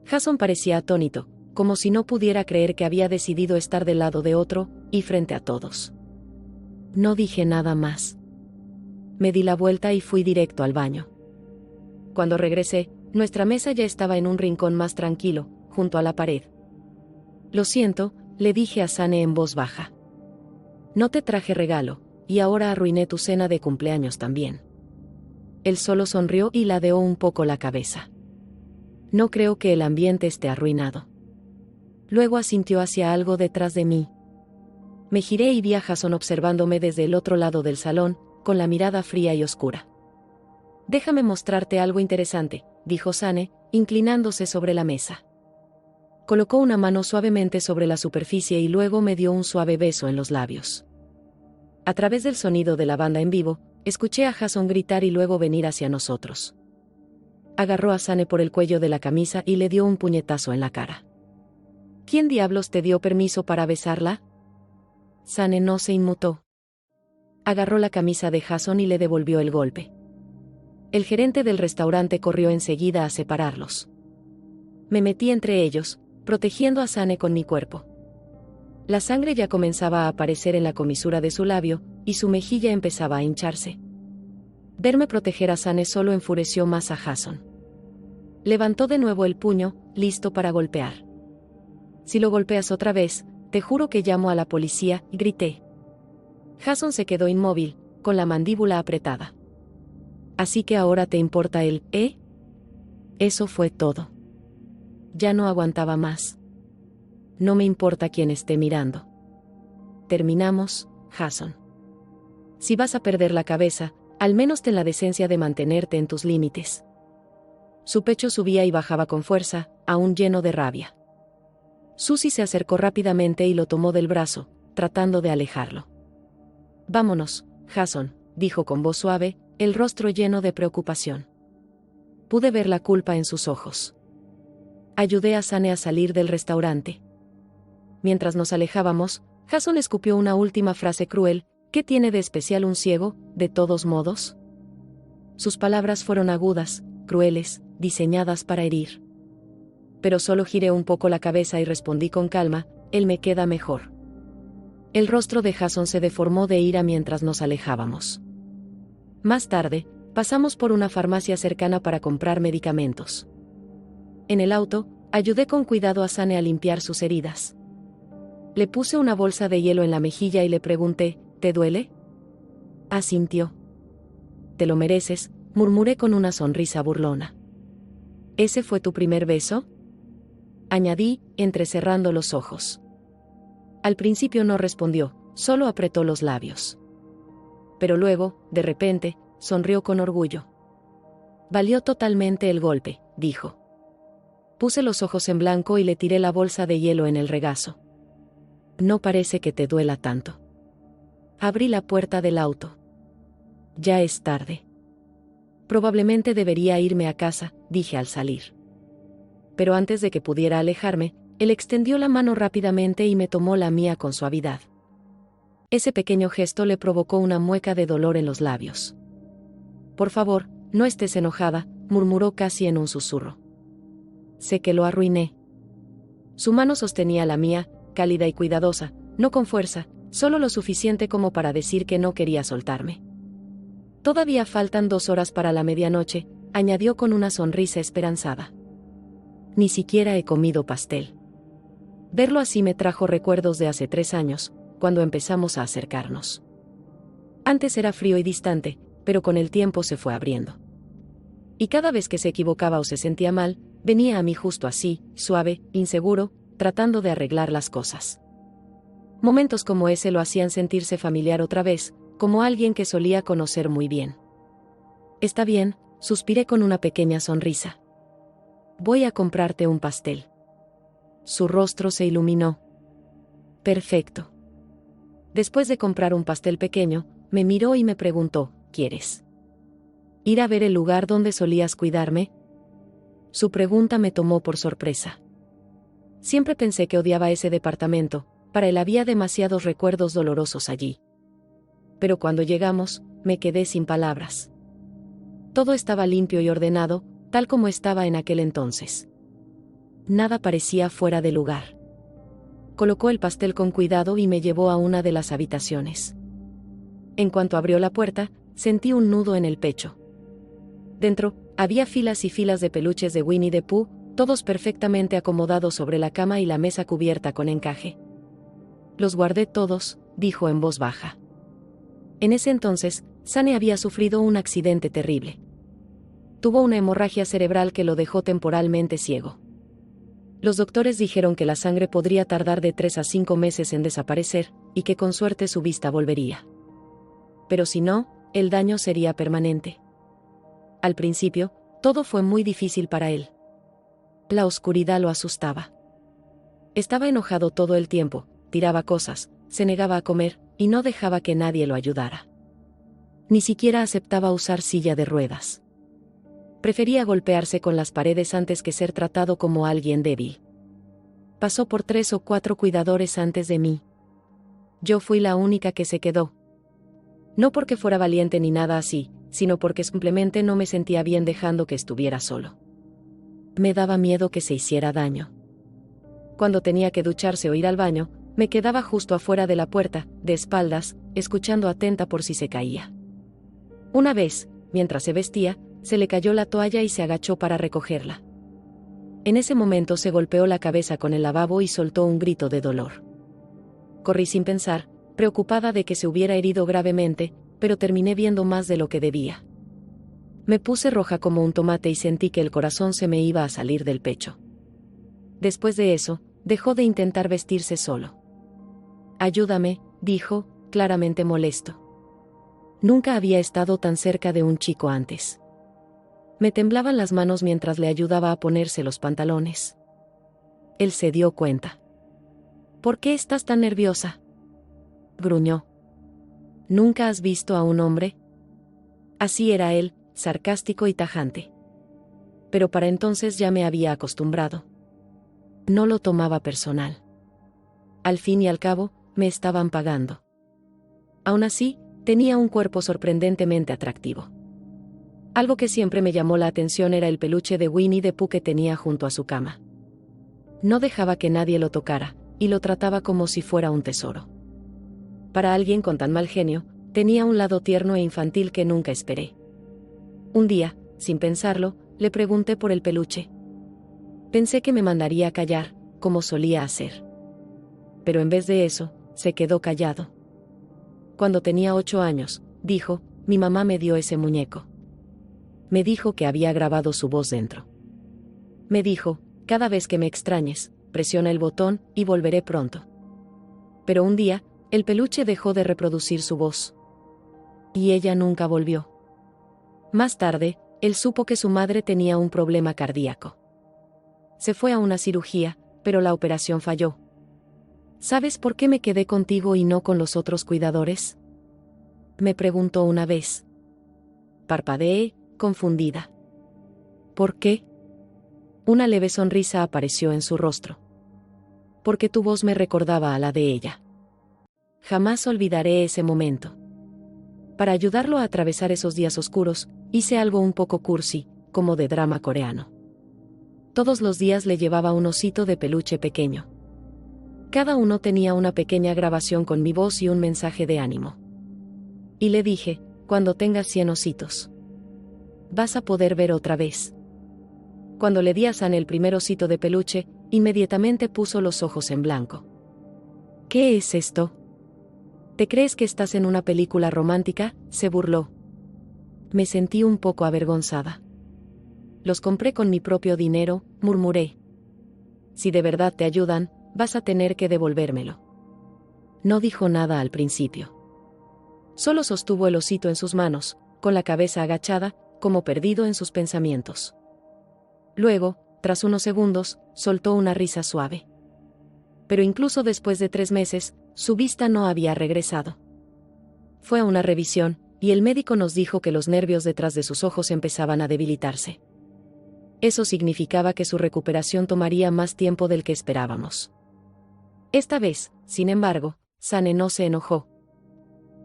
Jason parecía atónito, como si no pudiera creer que había decidido estar del lado de otro, y frente a todos. No dije nada más. Me di la vuelta y fui directo al baño. Cuando regresé, nuestra mesa ya estaba en un rincón más tranquilo, junto a la pared. Lo siento, le dije a Sane en voz baja. No te traje regalo, y ahora arruiné tu cena de cumpleaños también. Él solo sonrió y ladeó un poco la cabeza. No creo que el ambiente esté arruinado. Luego asintió hacia algo detrás de mí. Me giré y vi a Jason observándome desde el otro lado del salón, con la mirada fría y oscura. Déjame mostrarte algo interesante, dijo Sane, inclinándose sobre la mesa. Colocó una mano suavemente sobre la superficie y luego me dio un suave beso en los labios. A través del sonido de la banda en vivo, escuché a Jason gritar y luego venir hacia nosotros. Agarró a Sane por el cuello de la camisa y le dio un puñetazo en la cara. ¿Quién diablos te dio permiso para besarla? Sane no se inmutó. Agarró la camisa de Jason y le devolvió el golpe. El gerente del restaurante corrió enseguida a separarlos. Me metí entre ellos, protegiendo a Sane con mi cuerpo. La sangre ya comenzaba a aparecer en la comisura de su labio, y su mejilla empezaba a hincharse. Verme proteger a Sane solo enfureció más a Jason. Levantó de nuevo el puño, listo para golpear. Si lo golpeas otra vez, te juro que llamo a la policía, grité. Jason se quedó inmóvil, con la mandíbula apretada. Así que ahora te importa él, ¿eh? Eso fue todo. Ya no aguantaba más. No me importa quién esté mirando. Terminamos, Jason. Si vas a perder la cabeza, al menos ten la decencia de mantenerte en tus límites. Su pecho subía y bajaba con fuerza, aún lleno de rabia. Susie se acercó rápidamente y lo tomó del brazo, tratando de alejarlo. Vámonos, Jason, dijo con voz suave, el rostro lleno de preocupación. Pude ver la culpa en sus ojos. Ayudé a Sane a salir del restaurante. Mientras nos alejábamos, Jason escupió una última frase cruel: ¿qué tiene de especial un ciego, de todos modos? Sus palabras fueron agudas, crueles, diseñadas para herir. Pero solo giré un poco la cabeza y respondí con calma: él me queda mejor. El rostro de Jason se deformó de ira mientras nos alejábamos. Más tarde, pasamos por una farmacia cercana para comprar medicamentos. En el auto, ayudé con cuidado a Sane a limpiar sus heridas. Le puse una bolsa de hielo en la mejilla y le pregunté: ¿te duele? Asintió. Te lo mereces, murmuré con una sonrisa burlona. ¿Ese fue tu primer beso? Añadí, entrecerrando los ojos. Al principio no respondió, solo apretó los labios. Pero luego, de repente, sonrió con orgullo. Valió totalmente el golpe, dijo. Puse los ojos en blanco y le tiré la bolsa de hielo en el regazo. No parece que te duela tanto. Abrí la puerta del auto. Ya es tarde. Probablemente debería irme a casa, dije al salir. pero antes de que pudiera alejarme, él extendió la mano rápidamente y me tomó la mía con suavidad. Ese pequeño gesto le provocó una mueca de dolor en los labios. «Por favor, no estés enojada», murmuró casi en un susurro. «Sé que lo arruiné». Su mano sostenía la mía, cálida y cuidadosa, no con fuerza, solo lo suficiente como para decir que no quería soltarme. «Todavía faltan 2 horas para la medianoche», añadió con una sonrisa esperanzada. «Ni siquiera he comido pastel». Verlo así me trajo recuerdos de hace 3 años, cuando empezamos a acercarnos. Antes era frío y distante, pero con el tiempo se fue abriendo. Y cada vez que se equivocaba o se sentía mal, venía a mí justo así, suave, inseguro, tratando de arreglar las cosas. Momentos como ese lo hacían sentirse familiar otra vez, como alguien que solía conocer muy bien. «Está bien», suspiré con una pequeña sonrisa. «Voy a comprarte un pastel». Su rostro se iluminó. «Perfecto». Después de comprar un pastel pequeño, me miró y me preguntó: «¿Quieres ir a ver el lugar donde solías cuidarme?». Su pregunta me tomó por sorpresa. Siempre pensé que odiaba ese departamento, para él había demasiados recuerdos dolorosos allí. Pero cuando llegamos, me quedé sin palabras. Todo estaba limpio y ordenado, tal como estaba en aquel entonces. Nada parecía fuera de lugar. Colocó el pastel con cuidado y me llevó a una de las habitaciones. En cuanto abrió la puerta, sentí un nudo en el pecho. Dentro, había filas y filas de peluches de Winnie the Pooh, todos perfectamente acomodados sobre la cama y la mesa cubierta con encaje. «Los guardé todos», dijo en voz baja. En ese entonces, Sunny había sufrido un accidente terrible. Tuvo una hemorragia cerebral que lo dejó temporalmente ciego. Los doctores dijeron que la sangre podría tardar de 3 a 5 meses en desaparecer, y que con suerte su vista volvería. Pero si no, el daño sería permanente. Al principio, todo fue muy difícil para él. La oscuridad lo asustaba. Estaba enojado todo el tiempo, tiraba cosas, se negaba a comer, y no dejaba que nadie lo ayudara. Ni siquiera aceptaba usar silla de ruedas. Prefería golpearse con las paredes antes que ser tratado como alguien débil. Pasó por 3 o 4 cuidadores antes de mí. Yo fui la única que se quedó. No porque fuera valiente ni nada así, sino porque simplemente no me sentía bien dejando que estuviera solo. Me daba miedo que se hiciera daño. Cuando tenía que ducharse o ir al baño, me quedaba justo afuera de la puerta, de espaldas, escuchando atenta por si se caía. Una vez, mientras se vestía, se le cayó la toalla y se agachó para recogerla. En ese momento se golpeó la cabeza con el lavabo y soltó un grito de dolor. Corrí sin pensar, preocupada de que se hubiera herido gravemente, pero terminé viendo más de lo que debía. Me puse roja como un tomate y sentí que el corazón se me iba a salir del pecho. Después de eso, dejó de intentar vestirse solo. «Ayúdame», dijo, claramente molesto. Nunca había estado tan cerca de un chico antes. Me temblaban las manos mientras le ayudaba a ponerse los pantalones. Él se dio cuenta. «¿Por qué estás tan nerviosa?», gruñó. «¿Nunca has visto a un hombre?». Así era él, sarcástico y tajante. Pero para entonces ya me había acostumbrado. No lo tomaba personal. Al fin y al cabo, me estaban pagando. Aún así, tenía un cuerpo sorprendentemente atractivo. Algo que siempre me llamó la atención era el peluche de Winnie the Pooh que tenía junto a su cama. No dejaba que nadie lo tocara, y lo trataba como si fuera un tesoro. Para alguien con tan mal genio, tenía un lado tierno e infantil que nunca esperé. Un día, sin pensarlo, le pregunté por el peluche. Pensé que me mandaría a callar, como solía hacer. Pero en vez de eso, se quedó callado. Cuando tenía 8 años, dijo, mi mamá me dio ese muñeco. Me dijo que había grabado su voz dentro. Me dijo, cada vez que me extrañes, presiona el botón y volveré pronto. Pero un día, el peluche dejó de reproducir su voz. Y ella nunca volvió. Más tarde, él supo que su madre tenía un problema cardíaco. Se fue a una cirugía, pero la operación falló. ¿Sabes por qué me quedé contigo y no con los otros cuidadores?, me preguntó una vez. Parpadeé, confundida. ¿Por qué? Una leve sonrisa apareció en su rostro. Porque tu voz me recordaba a la de ella. Jamás olvidaré ese momento. Para ayudarlo a atravesar esos días oscuros, hice algo un poco cursi, como de drama coreano. Todos los días le llevaba un osito de peluche pequeño. Cada uno tenía una pequeña grabación con mi voz y un mensaje de ánimo. Y le dije, cuando tengas 100 ositos, vas a poder ver otra vez. Cuando le di a San el primer osito de peluche, inmediatamente puso los ojos en blanco. ¿Qué es esto? ¿Te crees que estás en una película romántica?, se burló. Me sentí un poco avergonzada. Los compré con mi propio dinero, murmuré. Si de verdad te ayudan, vas a tener que devolvérmelo. No dijo nada al principio. Solo sostuvo el osito en sus manos, con la cabeza agachada, como perdido en sus pensamientos. Luego, tras unos segundos, soltó una risa suave. Pero incluso después de 3 meses, su vista no había regresado. Fue a una revisión, y el médico nos dijo que los nervios detrás de sus ojos empezaban a debilitarse. Eso significaba que su recuperación tomaría más tiempo del que esperábamos. Esta vez, sin embargo, Sane no se enojó.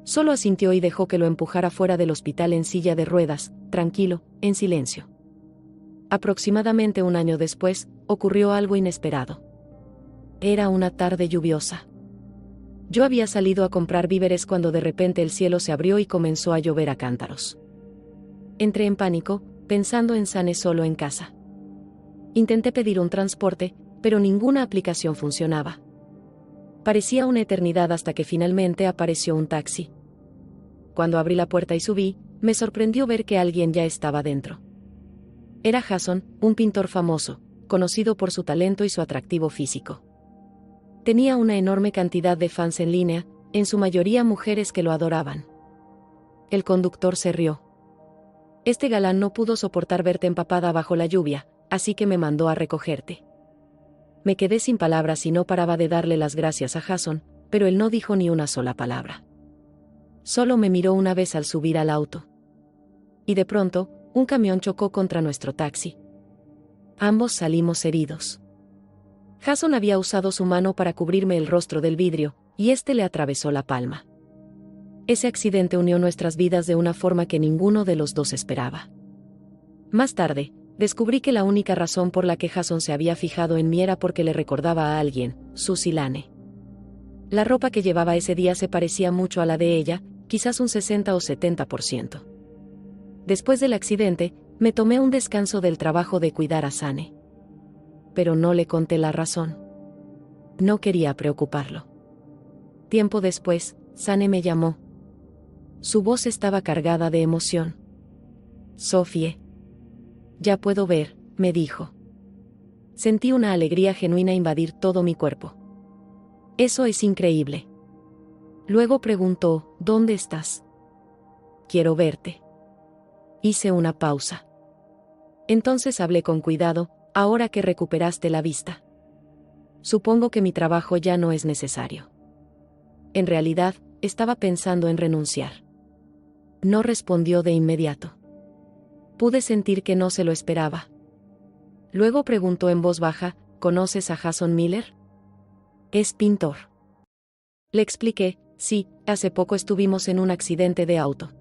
Solo asintió y dejó que lo empujara fuera del hospital en silla de ruedas, tranquilo, en silencio. Aproximadamente 1 año después, ocurrió algo inesperado. Era una tarde lluviosa. Yo había salido a comprar víveres cuando de repente el cielo se abrió y comenzó a llover a cántaros. Entré en pánico, pensando en Sane solo en casa. Intenté pedir un transporte, pero ninguna aplicación funcionaba. Parecía una eternidad hasta que finalmente apareció un taxi. Cuando abrí la puerta y subí, me sorprendió ver que alguien ya estaba dentro. Era Jason, un pintor famoso, conocido por su talento y su atractivo físico. Tenía una enorme cantidad de fans en línea, en su mayoría mujeres que lo adoraban. El conductor se rió. Este galán no pudo soportar verte empapada bajo la lluvia, así que me mandó a recogerte. Me quedé sin palabras y no paraba de darle las gracias a Jason, pero él no dijo ni una sola palabra. Solo me miró una vez al subir al auto. Y de pronto, un camión chocó contra nuestro taxi. Ambos salimos heridos. Jason había usado su mano para cubrirme el rostro del vidrio, y este le atravesó la palma. Ese accidente unió nuestras vidas de una forma que ninguno de los dos esperaba. Más tarde, descubrí que la única razón por la que Jason se había fijado en mí era porque le recordaba a alguien, Susie Lane. La ropa que llevaba ese día se parecía mucho a la de ella, quizás un 60 o 70%. Después del accidente, me tomé un descanso del trabajo de cuidar a Sane. Pero no le conté la razón. No quería preocuparlo. Tiempo después, Sane me llamó. Su voz estaba cargada de emoción. Sophie. Ya puedo ver, me dijo. Sentí una alegría genuina invadir todo mi cuerpo. Eso es increíble. Luego preguntó, ¿dónde estás? Quiero verte. Hice una pausa. Entonces hablé con cuidado, ahora que recuperaste la vista. Supongo que mi trabajo ya no es necesario. En realidad, estaba pensando en renunciar. No respondió de inmediato. Pude sentir que no se lo esperaba. Luego preguntó en voz baja, ¿conoces a Jason Miller? Es pintor. Le expliqué, sí, hace poco estuvimos en un accidente de auto.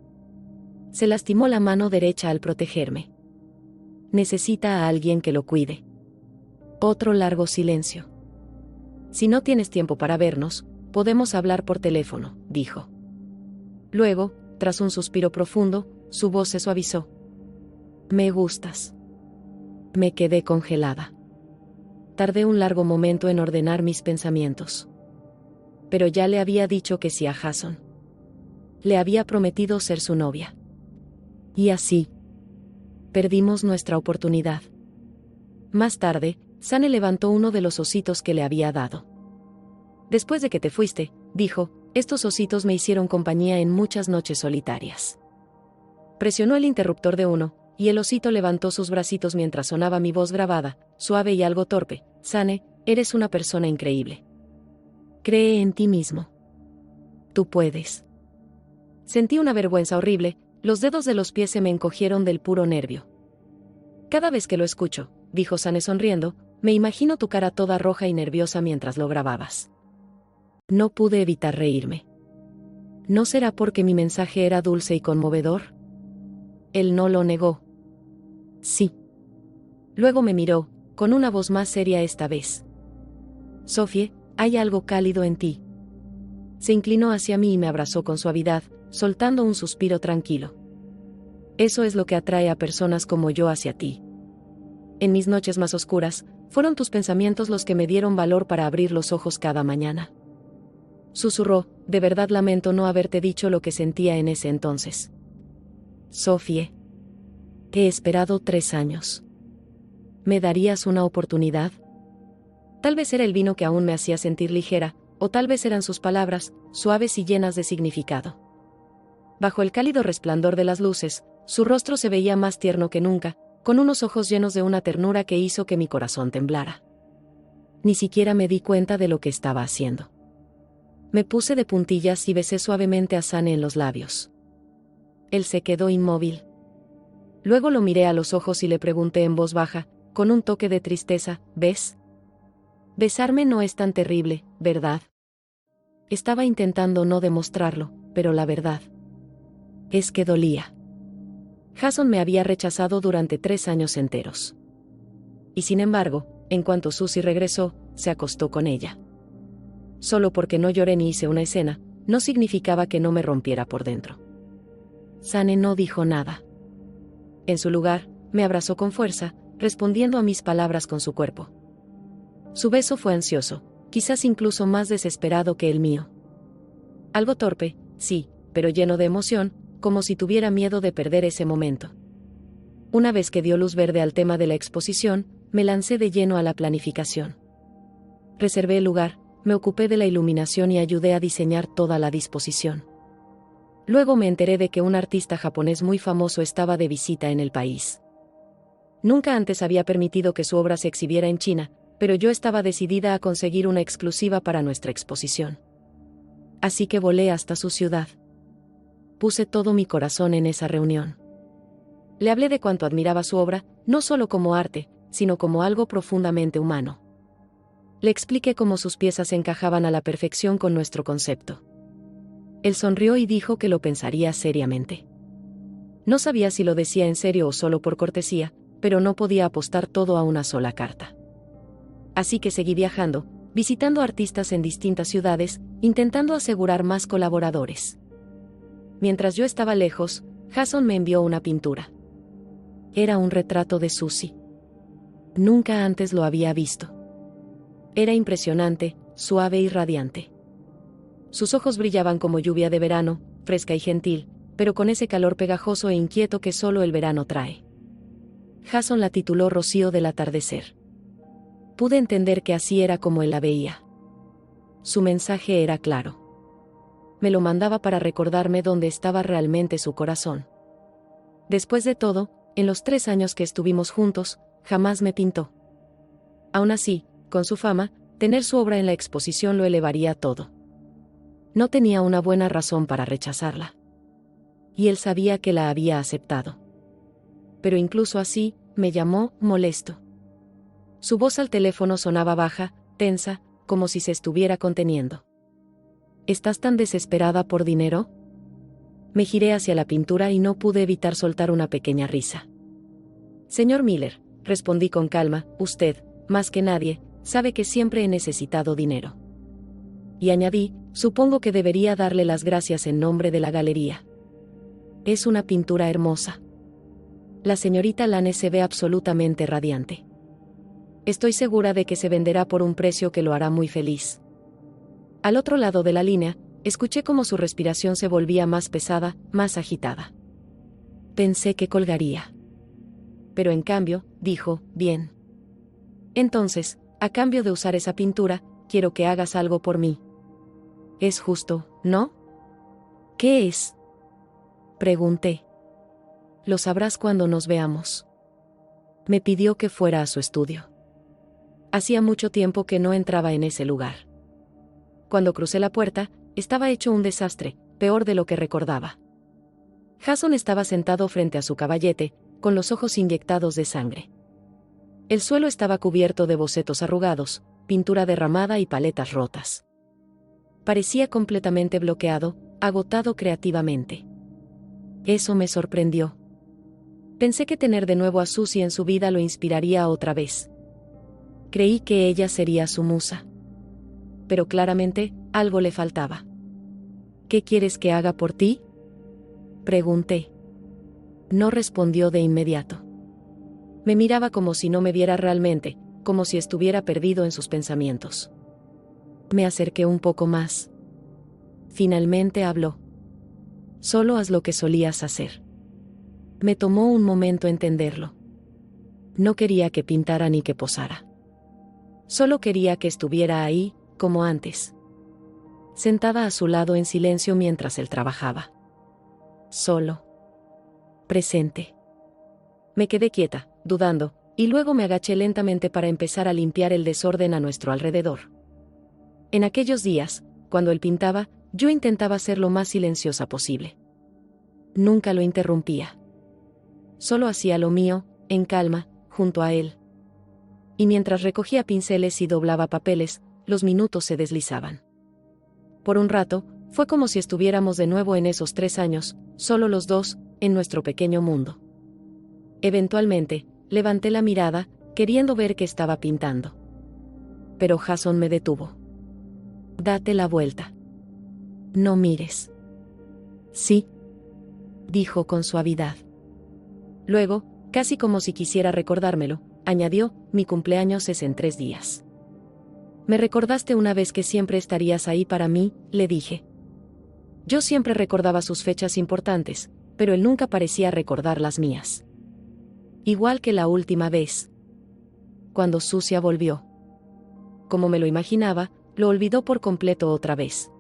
Se lastimó la mano derecha al protegerme. Necesita a alguien que lo cuide. Otro largo silencio. Si no tienes tiempo para vernos, podemos hablar por teléfono, dijo. Luego, tras un suspiro profundo, su voz se suavizó. Me gustas. Me quedé congelada. Tardé un largo momento en ordenar mis pensamientos. Pero ya le había dicho que sí a Jason. Le había prometido ser su novia. Y así, perdimos nuestra oportunidad. Más tarde, Sane levantó uno de los ositos que le había dado. Después de que te fuiste, dijo, estos ositos me hicieron compañía en muchas noches solitarias. Presionó el interruptor de uno, y el osito levantó sus bracitos mientras sonaba mi voz grabada, suave y algo torpe. Sane, eres una persona increíble. Cree en ti mismo. Tú puedes. Sentí una vergüenza horrible, los dedos de los pies se me encogieron del puro nervio. Cada vez que lo escucho, dijo Sane sonriendo, me imagino tu cara toda roja y nerviosa mientras lo grababas. No pude evitar reírme. ¿No será porque mi mensaje era dulce y conmovedor? Él no lo negó. Sí. Luego me miró, con una voz más seria esta vez. Sophie, hay algo cálido en ti. Se inclinó hacia mí y me abrazó con suavidad, soltando un suspiro tranquilo. Eso es lo que atrae a personas como yo hacia ti. En mis noches más oscuras, fueron tus pensamientos los que me dieron valor para abrir los ojos cada mañana. Susurró, de verdad lamento no haberte dicho lo que sentía en ese entonces. Sophie. He esperado 3 años. ¿Me darías una oportunidad? Tal vez era el vino que aún me hacía sentir ligera, o tal vez eran sus palabras, suaves y llenas de significado. Bajo el cálido resplandor de las luces, su rostro se veía más tierno que nunca, con unos ojos llenos de una ternura que hizo que mi corazón temblara. Ni siquiera me di cuenta de lo que estaba haciendo. Me puse de puntillas y besé suavemente a Sane en los labios. Él se quedó inmóvil. Luego lo miré a los ojos y le pregunté en voz baja, con un toque de tristeza, ¿ves? Besarme no es tan terrible, ¿verdad? Estaba intentando no demostrarlo, pero la verdad es que dolía. Jason me había rechazado durante 3 años enteros. Y sin embargo, en cuanto Susie regresó, se acostó con ella. Solo porque no lloré ni hice una escena, no significaba que no me rompiera por dentro. Sane no dijo nada. En su lugar, me abrazó con fuerza, respondiendo a mis palabras con su cuerpo. Su beso fue ansioso, quizás incluso más desesperado que el mío. Algo torpe, sí, pero lleno de emoción, como si tuviera miedo de perder ese momento. Una vez que dio luz verde al tema de la exposición, me lancé de lleno a la planificación. Reservé el lugar, me ocupé de la iluminación y ayudé a diseñar toda la disposición. Luego me enteré de que un artista japonés muy famoso estaba de visita en el país. Nunca antes había permitido que su obra se exhibiera en China, pero yo estaba decidida a conseguir una exclusiva para nuestra exposición. Así que volé hasta su ciudad. Puse todo mi corazón en esa reunión. Le hablé de cuánto admiraba su obra, no solo como arte, sino como algo profundamente humano. Le expliqué cómo sus piezas encajaban a la perfección con nuestro concepto. Él sonrió y dijo que lo pensaría seriamente. No sabía si lo decía en serio o solo por cortesía, pero no podía apostar todo a una sola carta. Así que seguí viajando, visitando artistas en distintas ciudades, intentando asegurar más colaboradores. Mientras yo estaba lejos, Jason me envió una pintura. Era un retrato de Susie. Nunca antes lo había visto. Era impresionante, suave y radiante. Sus ojos brillaban como lluvia de verano, fresca y gentil, pero con ese calor pegajoso e inquieto que solo el verano trae. Jason la tituló Rocío del atardecer. Pude entender que así era como él la veía. Su mensaje era claro. Me lo mandaba para recordarme dónde estaba realmente su corazón. Después de todo, en los 3 años que estuvimos juntos, jamás me pintó. Aún así, con su fama, tener su obra en la exposición lo elevaría todo. No tenía una buena razón para rechazarla. Y él sabía que la había aceptado. Pero incluso así, me llamó, molesto. Su voz al teléfono sonaba baja, tensa, como si se estuviera conteniendo. ¿Estás tan desesperada por dinero? Me giré hacia la pintura y no pude evitar soltar una pequeña risa. Señor Miller, respondí con calma, usted, más que nadie, sabe que siempre he necesitado dinero. Y añadí, supongo que debería darle las gracias en nombre de la galería. Es una pintura hermosa. La señorita Lane se ve absolutamente radiante. Estoy segura de que se venderá por un precio que lo hará muy feliz. Al otro lado de la línea, escuché cómo su respiración se volvía más pesada, más agitada. Pensé que colgaría. Pero en cambio, dijo, bien. Entonces, a cambio de usar esa pintura, quiero que hagas algo por mí. Es justo, ¿no? ¿Qué es? Pregunté. Lo sabrás cuando nos veamos. Me pidió que fuera a su estudio. Hacía mucho tiempo que no entraba en ese lugar. Cuando crucé la puerta, estaba hecho un desastre, peor de lo que recordaba. Jason estaba sentado frente a su caballete, con los ojos inyectados de sangre. El suelo estaba cubierto de bocetos arrugados, pintura derramada y paletas rotas. Parecía completamente bloqueado, agotado creativamente. Eso me sorprendió. Pensé que tener de nuevo a Susie en su vida lo inspiraría otra vez. Creí que ella sería su musa. Pero claramente, algo le faltaba. ¿Qué quieres que haga por ti?, pregunté. No respondió de inmediato. Me miraba como si no me viera realmente, como si estuviera perdido en sus pensamientos. Me acerqué un poco más. Finalmente habló. Solo haz lo que solías hacer. Me tomó un momento entenderlo. No quería que pintara ni que posara. Solo quería que estuviera ahí, como antes. Sentada a su lado en silencio mientras él trabajaba. Solo. Presente. Me quedé quieta, dudando, y luego me agaché lentamente para empezar a limpiar el desorden a nuestro alrededor. En aquellos días, cuando él pintaba, yo intentaba ser lo más silenciosa posible. Nunca lo interrumpía. Solo hacía lo mío, en calma, junto a él. Y mientras recogía pinceles y doblaba papeles, los minutos se deslizaban. Por un rato, fue como si estuviéramos de nuevo en esos 3 años, solo los dos, en nuestro pequeño mundo. Eventualmente, levanté la mirada, queriendo ver qué estaba pintando. Pero Jason me detuvo. Date la vuelta. No mires. Sí, dijo con suavidad. Luego, casi como si quisiera recordármelo, añadió, mi cumpleaños es en 3 días. Me recordaste una vez que siempre estarías ahí para mí, le dije. Yo siempre recordaba sus fechas importantes, pero él nunca parecía recordar las mías. Igual que la última vez. Cuando Susie volvió. Como me lo imaginaba, lo olvidó por completo otra vez.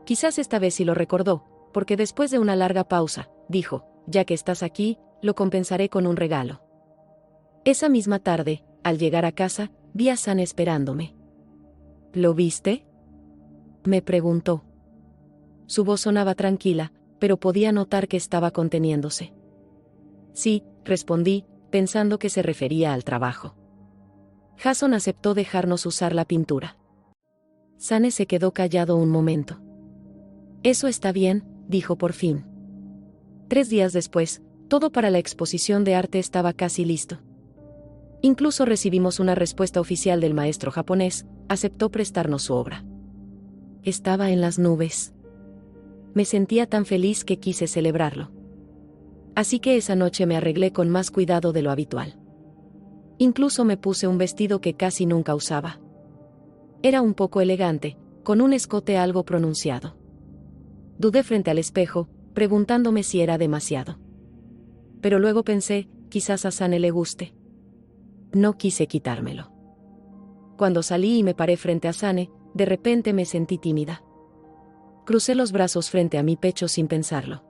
Quizás esta vez sí lo recordó, porque después de una larga pausa, dijo, ya que estás aquí, lo compensaré con un regalo. Esa misma tarde, al llegar a casa, vi a San esperándome. ¿Lo viste?, me preguntó. Su voz sonaba tranquila, pero podía notar que estaba conteniéndose. Sí, respondí, pensando que se refería al trabajo. Jason aceptó dejarnos usar la pintura. Sane se quedó callado un momento. Eso está bien, dijo por fin. 3 días después, todo para la exposición de arte estaba casi listo. Incluso recibimos una respuesta oficial del maestro japonés, aceptó prestarnos su obra. Estaba en las nubes. Me sentía tan feliz que quise celebrarlo. Así que esa noche me arreglé con más cuidado de lo habitual. Incluso me puse un vestido que casi nunca usaba. Era un poco elegante, con un escote algo pronunciado. Dudé frente al espejo, preguntándome si era demasiado. Pero luego pensé, quizás a Sane le guste. No quise quitármelo. Cuando salí y me paré frente a Sane, de repente me sentí tímida. Crucé los brazos frente a mi pecho sin pensarlo.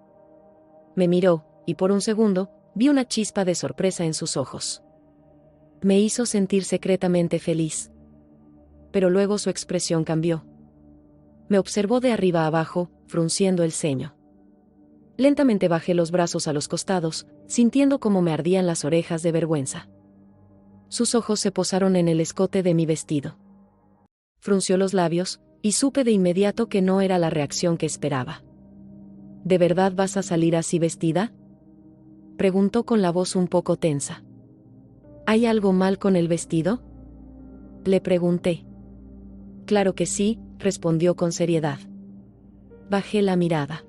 Me miró, y por un segundo, vi una chispa de sorpresa en sus ojos. Me hizo sentir secretamente feliz. Pero luego su expresión cambió. Me observó de arriba a abajo, frunciendo el ceño. Lentamente bajé los brazos a los costados, sintiendo cómo me ardían las orejas de vergüenza. Sus ojos se posaron en el escote de mi vestido. Frunció los labios, y supe de inmediato que no era la reacción que esperaba. ¿De verdad vas a salir así vestida?, preguntó con la voz un poco tensa. ¿Hay algo mal con el vestido?, le pregunté. Claro que sí, respondió con seriedad. Bajé la mirada.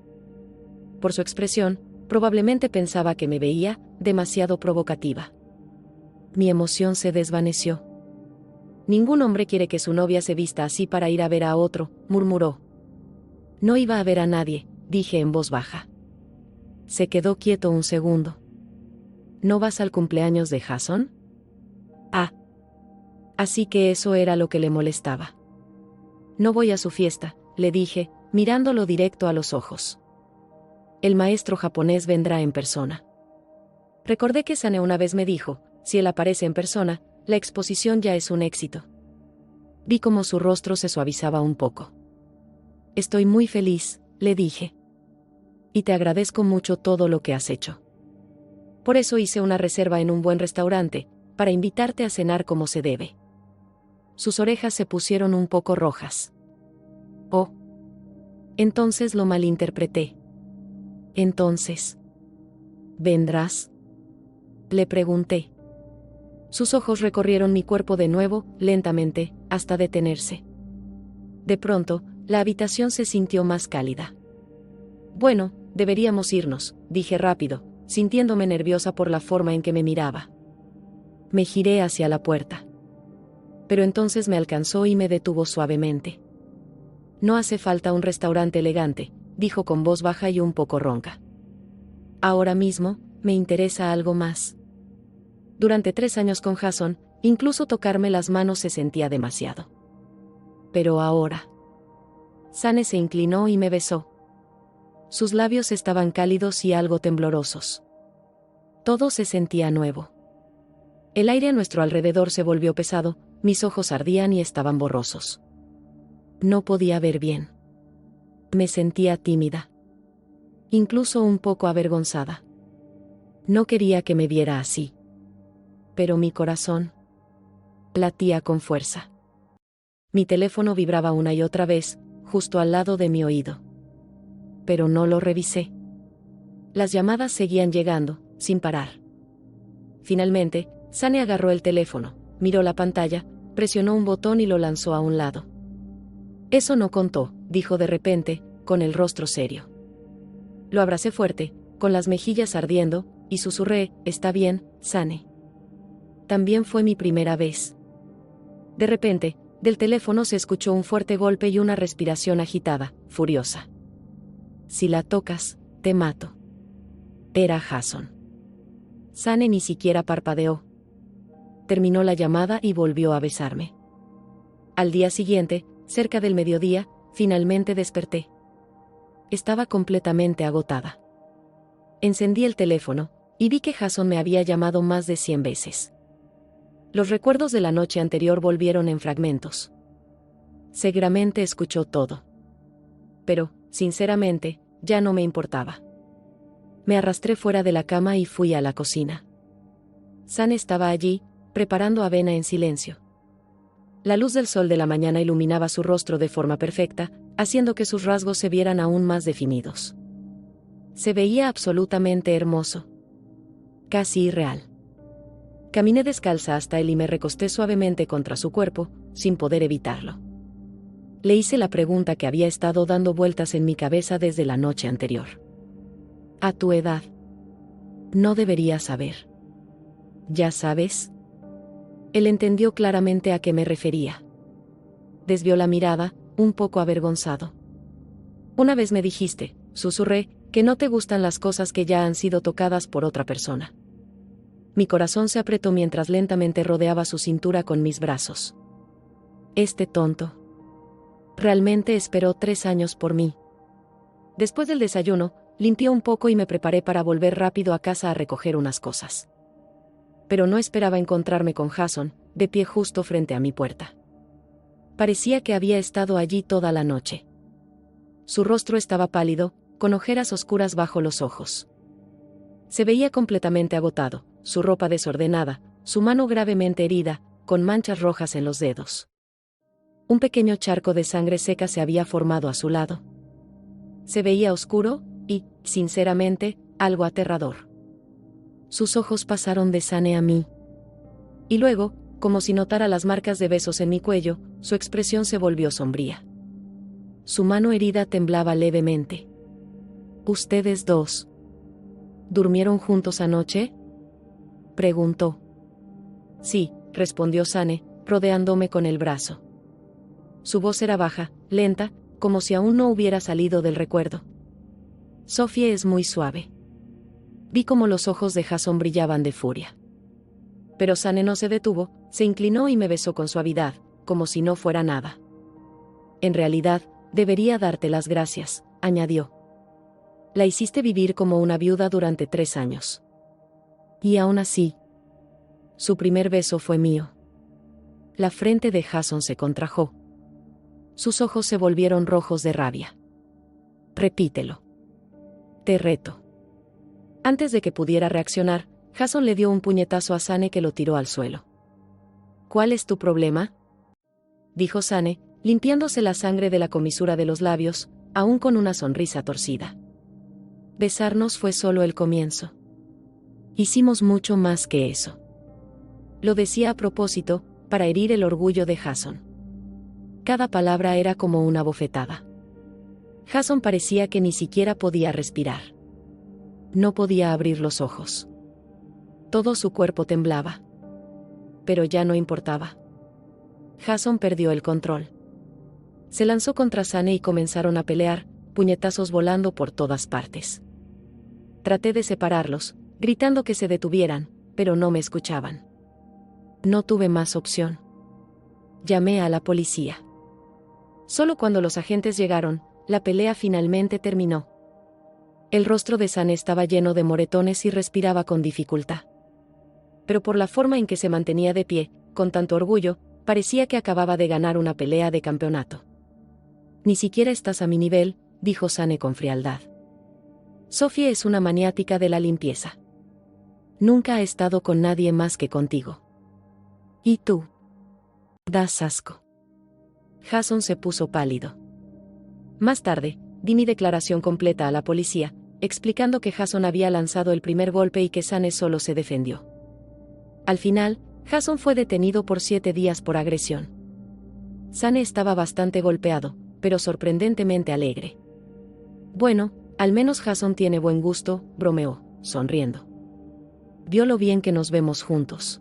Por su expresión, probablemente pensaba que me veía demasiado provocativa. Mi emoción se desvaneció. Ningún hombre quiere que su novia se vista así para ir a ver a otro, murmuró. No iba a ver a nadie, dije en voz baja. Se quedó quieto un segundo. ¿No vas al cumpleaños de Jason? Ah. Así que eso era lo que le molestaba. No voy a su fiesta, le dije, mirándolo directo a los ojos. El maestro japonés vendrá en persona. Recordé que Sane una vez me dijo, si él aparece en persona, la exposición ya es un éxito. Vi cómo su rostro se suavizaba un poco. Estoy muy feliz, le dije. Y te agradezco mucho todo lo que has hecho. Por eso hice una reserva en un buen restaurante, para invitarte a cenar como se debe. Sus orejas se pusieron un poco rojas. Oh. Entonces lo malinterpreté. Entonces, ¿vendrás?, le pregunté. Sus ojos recorrieron mi cuerpo de nuevo, lentamente, hasta detenerse. De pronto, la habitación se sintió más cálida. Bueno, deberíamos irnos, dije rápido, sintiéndome nerviosa por la forma en que me miraba. Me giré hacia la puerta. Pero entonces me alcanzó y me detuvo suavemente. No hace falta un restaurante elegante, dijo con voz baja y un poco ronca. Ahora mismo, me interesa algo más. Durante 3 años con Jason, incluso tocarme las manos se sentía demasiado. Pero ahora. Sane se inclinó y me besó. Sus labios estaban cálidos y algo temblorosos. Todo se sentía nuevo. El aire a nuestro alrededor se volvió pesado, mis ojos ardían y estaban borrosos. No podía ver bien. Me sentía tímida. Incluso un poco avergonzada. No quería que me viera así. Pero mi corazón latía con fuerza. Mi teléfono vibraba una y otra vez, justo al lado de mi oído. Pero no lo revisé. Las llamadas seguían llegando, sin parar. Finalmente, Sane agarró el teléfono, miró la pantalla, presionó un botón y lo lanzó a un lado. Eso no contó, dijo de repente, con el rostro serio. Lo abracé fuerte, con las mejillas ardiendo, y susurré, «Está bien, Sane». También fue mi primera vez. De repente, del teléfono se escuchó un fuerte golpe y una respiración agitada, furiosa. «Si la tocas, te mato». Era Jason. Sane ni siquiera parpadeó. Terminó la llamada y volvió a besarme. Al día siguiente, cerca del mediodía, finalmente desperté. Estaba completamente agotada. Encendí el teléfono, y vi que Jason me había llamado más de 100 veces. Los recuerdos de la noche anterior volvieron en fragmentos. Seguramente escuchó todo. Pero, sinceramente, ya no me importaba. Me arrastré fuera de la cama y fui a la cocina. Sane estaba allí, preparando avena en silencio. La luz del sol de la mañana iluminaba su rostro de forma perfecta, haciendo que sus rasgos se vieran aún más definidos. Se veía absolutamente hermoso. Casi irreal. Caminé descalza hasta él y me recosté suavemente contra su cuerpo, sin poder evitarlo. Le hice la pregunta que había estado dando vueltas en mi cabeza desde la noche anterior. A tu edad, no deberías saber. ¿Ya sabes? Él entendió claramente a qué me refería. Desvió la mirada, un poco avergonzado. Una vez me dijiste, susurré, que no te gustan las cosas que ya han sido tocadas por otra persona. Mi corazón se apretó mientras lentamente rodeaba su cintura con mis brazos. Este tonto. Realmente esperó 3 años por mí. Después del desayuno, limpié un poco y me preparé para volver rápido a casa a recoger unas cosas. Pero no esperaba encontrarme con Jason, de pie justo frente a mi puerta. Parecía que había estado allí toda la noche. Su rostro estaba pálido, con ojeras oscuras bajo los ojos. Se veía completamente agotado, su ropa desordenada, su mano gravemente herida, con manchas rojas en los dedos. Un pequeño charco de sangre seca se había formado a su lado. Se veía oscuro y, sinceramente, algo aterrador. Sus ojos pasaron de Sane a mí. Y luego, como si notara las marcas de besos en mi cuello, su expresión se volvió sombría. Su mano herida temblaba levemente. ¿Ustedes dos durmieron juntos anoche?, preguntó. Sí, respondió Sane, rodeándome con el brazo. Su voz era baja, lenta, como si aún no hubiera salido del recuerdo. Sophie es muy suave. Vi cómo los ojos de Jason brillaban de furia. Pero Sane no se detuvo, se inclinó y me besó con suavidad, como si no fuera nada. En realidad, debería darte las gracias, añadió. La hiciste vivir como una viuda durante 3 años. Y aún así, su primer beso fue mío. La frente de Jason se contrajo. Sus ojos se volvieron rojos de rabia. Repítelo. Te reto. Antes de que pudiera reaccionar, Jason le dio un puñetazo a Sane que lo tiró al suelo. ¿Cuál es tu problema?, dijo Sane, limpiándose la sangre de la comisura de los labios, aún con una sonrisa torcida. Besarnos fue solo el comienzo. Hicimos mucho más que eso. Lo decía a propósito, para herir el orgullo de Jason. Cada palabra era como una bofetada. Jason parecía que ni siquiera podía respirar. No podía abrir los ojos. Todo su cuerpo temblaba. Pero ya no importaba. Jason perdió el control. Se lanzó contra Sane y comenzaron a pelear, puñetazos volando por todas partes. Traté de separarlos, gritando que se detuvieran, pero no me escuchaban. No tuve más opción. Llamé a la policía. Solo cuando los agentes llegaron, la pelea finalmente terminó. El rostro de Sane estaba lleno de moretones y respiraba con dificultad. Pero por la forma en que se mantenía de pie, con tanto orgullo, parecía que acababa de ganar una pelea de campeonato. Ni siquiera estás a mi nivel, dijo Sane con frialdad. Sophie es una maniática de la limpieza. Nunca ha estado con nadie más que contigo. ¿Y tú? Das asco. Jason se puso pálido. Más tarde, di mi declaración completa a la policía, explicando que Jason había lanzado el primer golpe y que Sane solo se defendió. Al final, Jason fue detenido por 7 días por agresión. Sane estaba bastante golpeado, pero sorprendentemente alegre. Bueno, al menos Jason tiene buen gusto, bromeó, sonriendo. Vio lo bien que nos vemos juntos.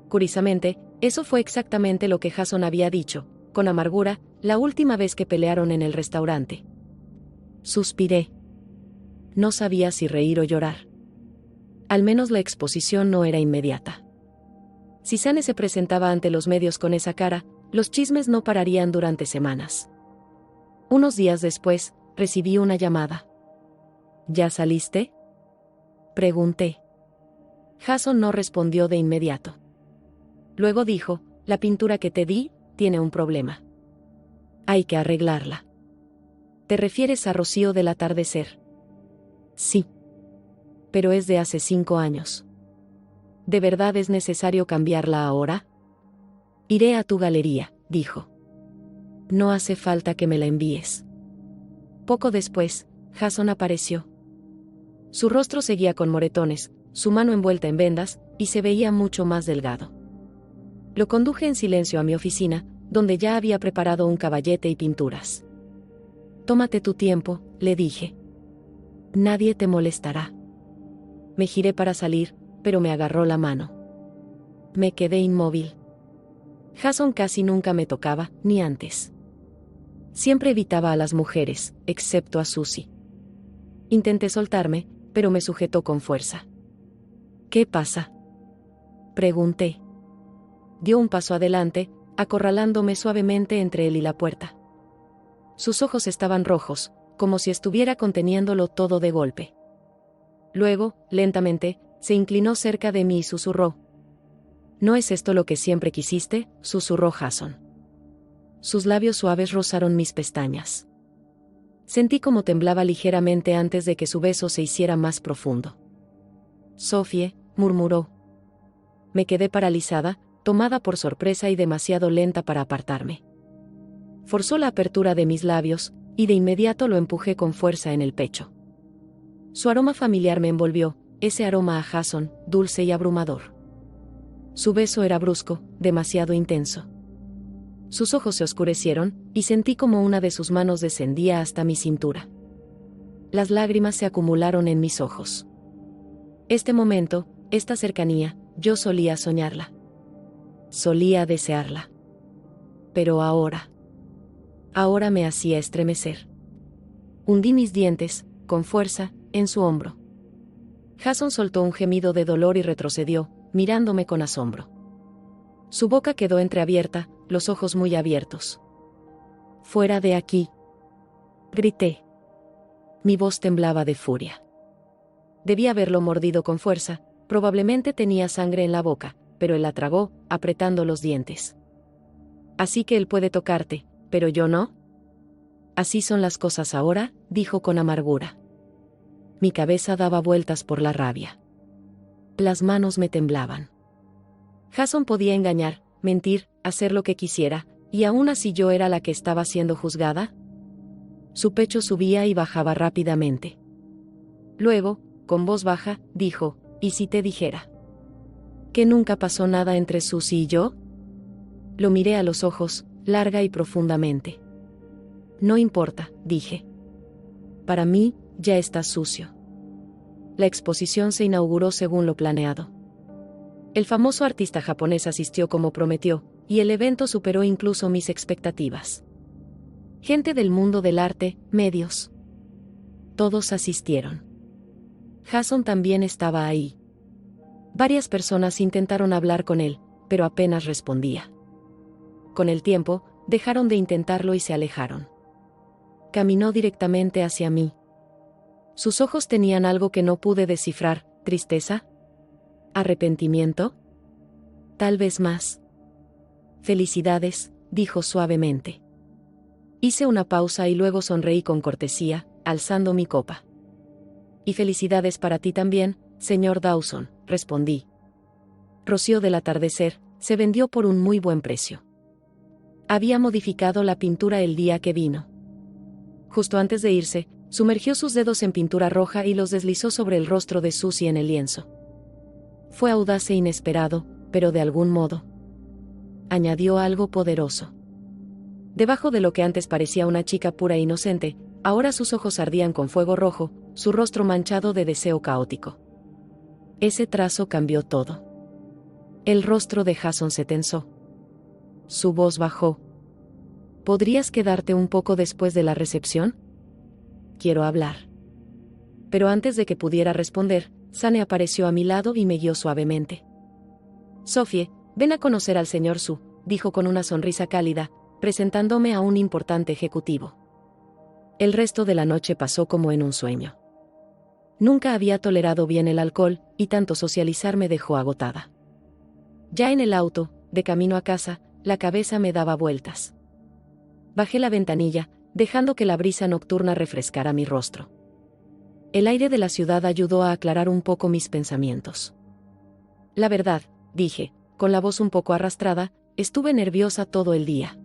Curiosamente, eso fue exactamente lo que Jason había dicho, con amargura, la última vez que pelearon en el restaurante. Suspiré. No sabía si reír o llorar. Al menos la exposición no era inmediata. Si Sane se presentaba ante los medios con esa cara, los chismes no pararían durante semanas. Unos días después, recibí una llamada. ¿Ya saliste?, pregunté. Jason no respondió de inmediato. Luego dijo, la pintura que te di, tiene un problema. Hay que arreglarla. ¿Te refieres a Rocío del atardecer? Sí. Pero es de hace 5 años. ¿De verdad es necesario cambiarla ahora? Iré a tu galería, dijo. No hace falta que me la envíes. Poco después, Jason apareció. Su rostro seguía con moretones, su mano envuelta en vendas, y se veía mucho más delgado. Lo conduje en silencio a mi oficina, donde ya había preparado un caballete y pinturas. Tómate tu tiempo, le dije. Nadie te molestará. Me giré para salir, pero me agarró la mano. Me quedé inmóvil. Jason casi nunca me tocaba, ni antes. Siempre evitaba a las mujeres, excepto a Susie. Intenté soltarme, pero me sujetó con fuerza. ¿Qué pasa?, pregunté. Dio un paso adelante, acorralándome suavemente entre él y la puerta. Sus ojos estaban rojos, como si estuviera conteniéndolo todo de golpe. Luego, lentamente, se inclinó cerca de mí y susurró. ¿No es esto lo que siempre quisiste?, susurró Jason. Sus labios suaves rozaron mis pestañas. Sentí como temblaba ligeramente antes de que su beso se hiciera más profundo. Sophie, murmuró. Me quedé paralizada, tomada por sorpresa y demasiado lenta para apartarme. Forzó la apertura de mis labios, y de inmediato lo empujé con fuerza en el pecho. Su aroma familiar me envolvió, ese aroma a Jason, dulce y abrumador. Su beso era brusco, demasiado intenso. Sus ojos se oscurecieron, y sentí como una de sus manos descendía hasta mi cintura. Las lágrimas se acumularon en mis ojos. Este momento, esta cercanía, yo solía soñarla. Solía desearla. Pero ahora me hacía estremecer. Hundí mis dientes, con fuerza, en su hombro. Jason soltó un gemido de dolor y retrocedió, mirándome con asombro. Su boca quedó entreabierta, los ojos muy abiertos. «Fuera de aquí», grité. Mi voz temblaba de furia. Debí haberlo mordido con fuerza, probablemente tenía sangre en la boca, pero él la tragó, apretando los dientes. «Así que él puede tocarte, pero yo no». «Así son las cosas ahora», dijo con amargura. Mi cabeza daba vueltas por la rabia. Las manos me temblaban. Jason podía engañar, mentir, hacer lo que quisiera, y aún así yo era la que estaba siendo juzgada. Su pecho subía y bajaba rápidamente. Luego, con voz baja, dijo, ¿y si te dijera que nunca pasó nada entre Susie y yo? Lo miré a los ojos, larga y profundamente. No importa, dije. Para mí, ya está sucio. La exposición se inauguró según lo planeado. El famoso artista japonés asistió como prometió, y el evento superó incluso mis expectativas. Gente del mundo del arte, medios. Todos asistieron. Jason también estaba ahí. Varias personas intentaron hablar con él, pero apenas respondía. Con el tiempo, dejaron de intentarlo y se alejaron. Caminó directamente hacia mí. Sus ojos tenían algo que no pude descifrar, tristeza, arrepentimiento, tal vez más. Felicidades, dijo suavemente. Hice una pausa y luego sonreí con cortesía, alzando mi copa. Y felicidades para ti también, señor Dawson, respondí. Rocío del atardecer, se vendió por un muy buen precio. Había modificado la pintura el día que vino. Justo antes de irse, sumergió sus dedos en pintura roja y los deslizó sobre el rostro de Susie en el lienzo. Fue audaz e inesperado, pero de algún modo añadió algo poderoso. Debajo de lo que antes parecía una chica pura e inocente, ahora sus ojos ardían con fuego rojo, su rostro manchado de deseo caótico. Ese trazo cambió todo. El rostro de Jason se tensó. Su voz bajó. ¿Podrías quedarte un poco después de la recepción? Quiero hablar. Pero antes de que pudiera responder, Sane apareció a mi lado y me guió suavemente. Sophie, ven a conocer al señor Su, dijo con una sonrisa cálida, presentándome a un importante ejecutivo. El resto de la noche pasó como en un sueño. Nunca había tolerado bien el alcohol, y tanto socializar me dejó agotada. Ya en el auto, de camino a casa, la cabeza me daba vueltas. Bajé la ventanilla, dejando que la brisa nocturna refrescara mi rostro. El aire de la ciudad ayudó a aclarar un poco mis pensamientos. La verdad, dije, con la voz un poco arrastrada, estuve nerviosa todo el día.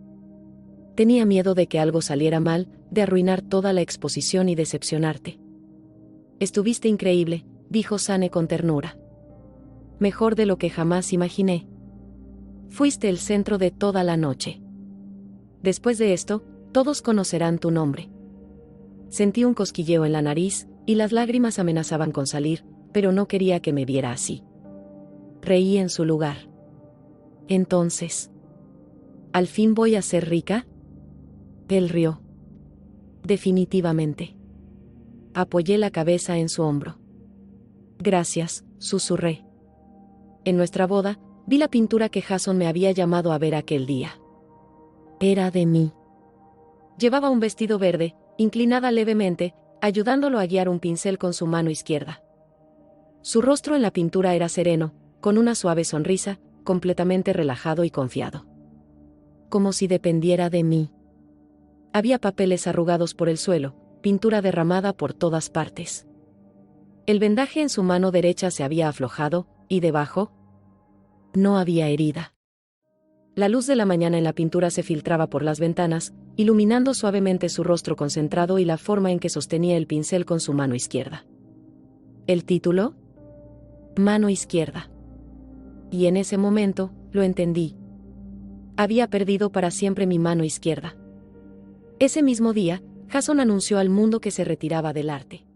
Tenía miedo de que algo saliera mal, de arruinar toda la exposición y decepcionarte. Estuviste increíble, dijo Sane con ternura. Mejor de lo que jamás imaginé. Fuiste el centro de toda la noche. Después de esto, todos conocerán tu nombre. Sentí un cosquilleo en la nariz, y las lágrimas amenazaban con salir, pero no quería que me viera así. Reí en su lugar. Entonces, ¿al fin voy a ser rica? Él rió. Definitivamente. Apoyé la cabeza en su hombro. Gracias, susurré. En nuestra boda, vi la pintura que Jason me había llamado a ver aquel día. Era de mí. Llevaba un vestido verde, inclinada levemente, ayudándolo a guiar un pincel con su mano izquierda. Su rostro en la pintura era sereno, con una suave sonrisa, completamente relajado y confiado. Como si dependiera de mí. Había papeles arrugados por el suelo, pintura derramada por todas partes. El vendaje en su mano derecha se había aflojado, y debajo no había herida. La luz de la mañana en la pintura se filtraba por las ventanas, iluminando suavemente su rostro concentrado y la forma en que sostenía el pincel con su mano izquierda. ¿El título? Mano izquierda. Y en ese momento, lo entendí. Había perdido para siempre mi mano izquierda. Ese mismo día, Jason anunció al mundo que se retiraba del arte.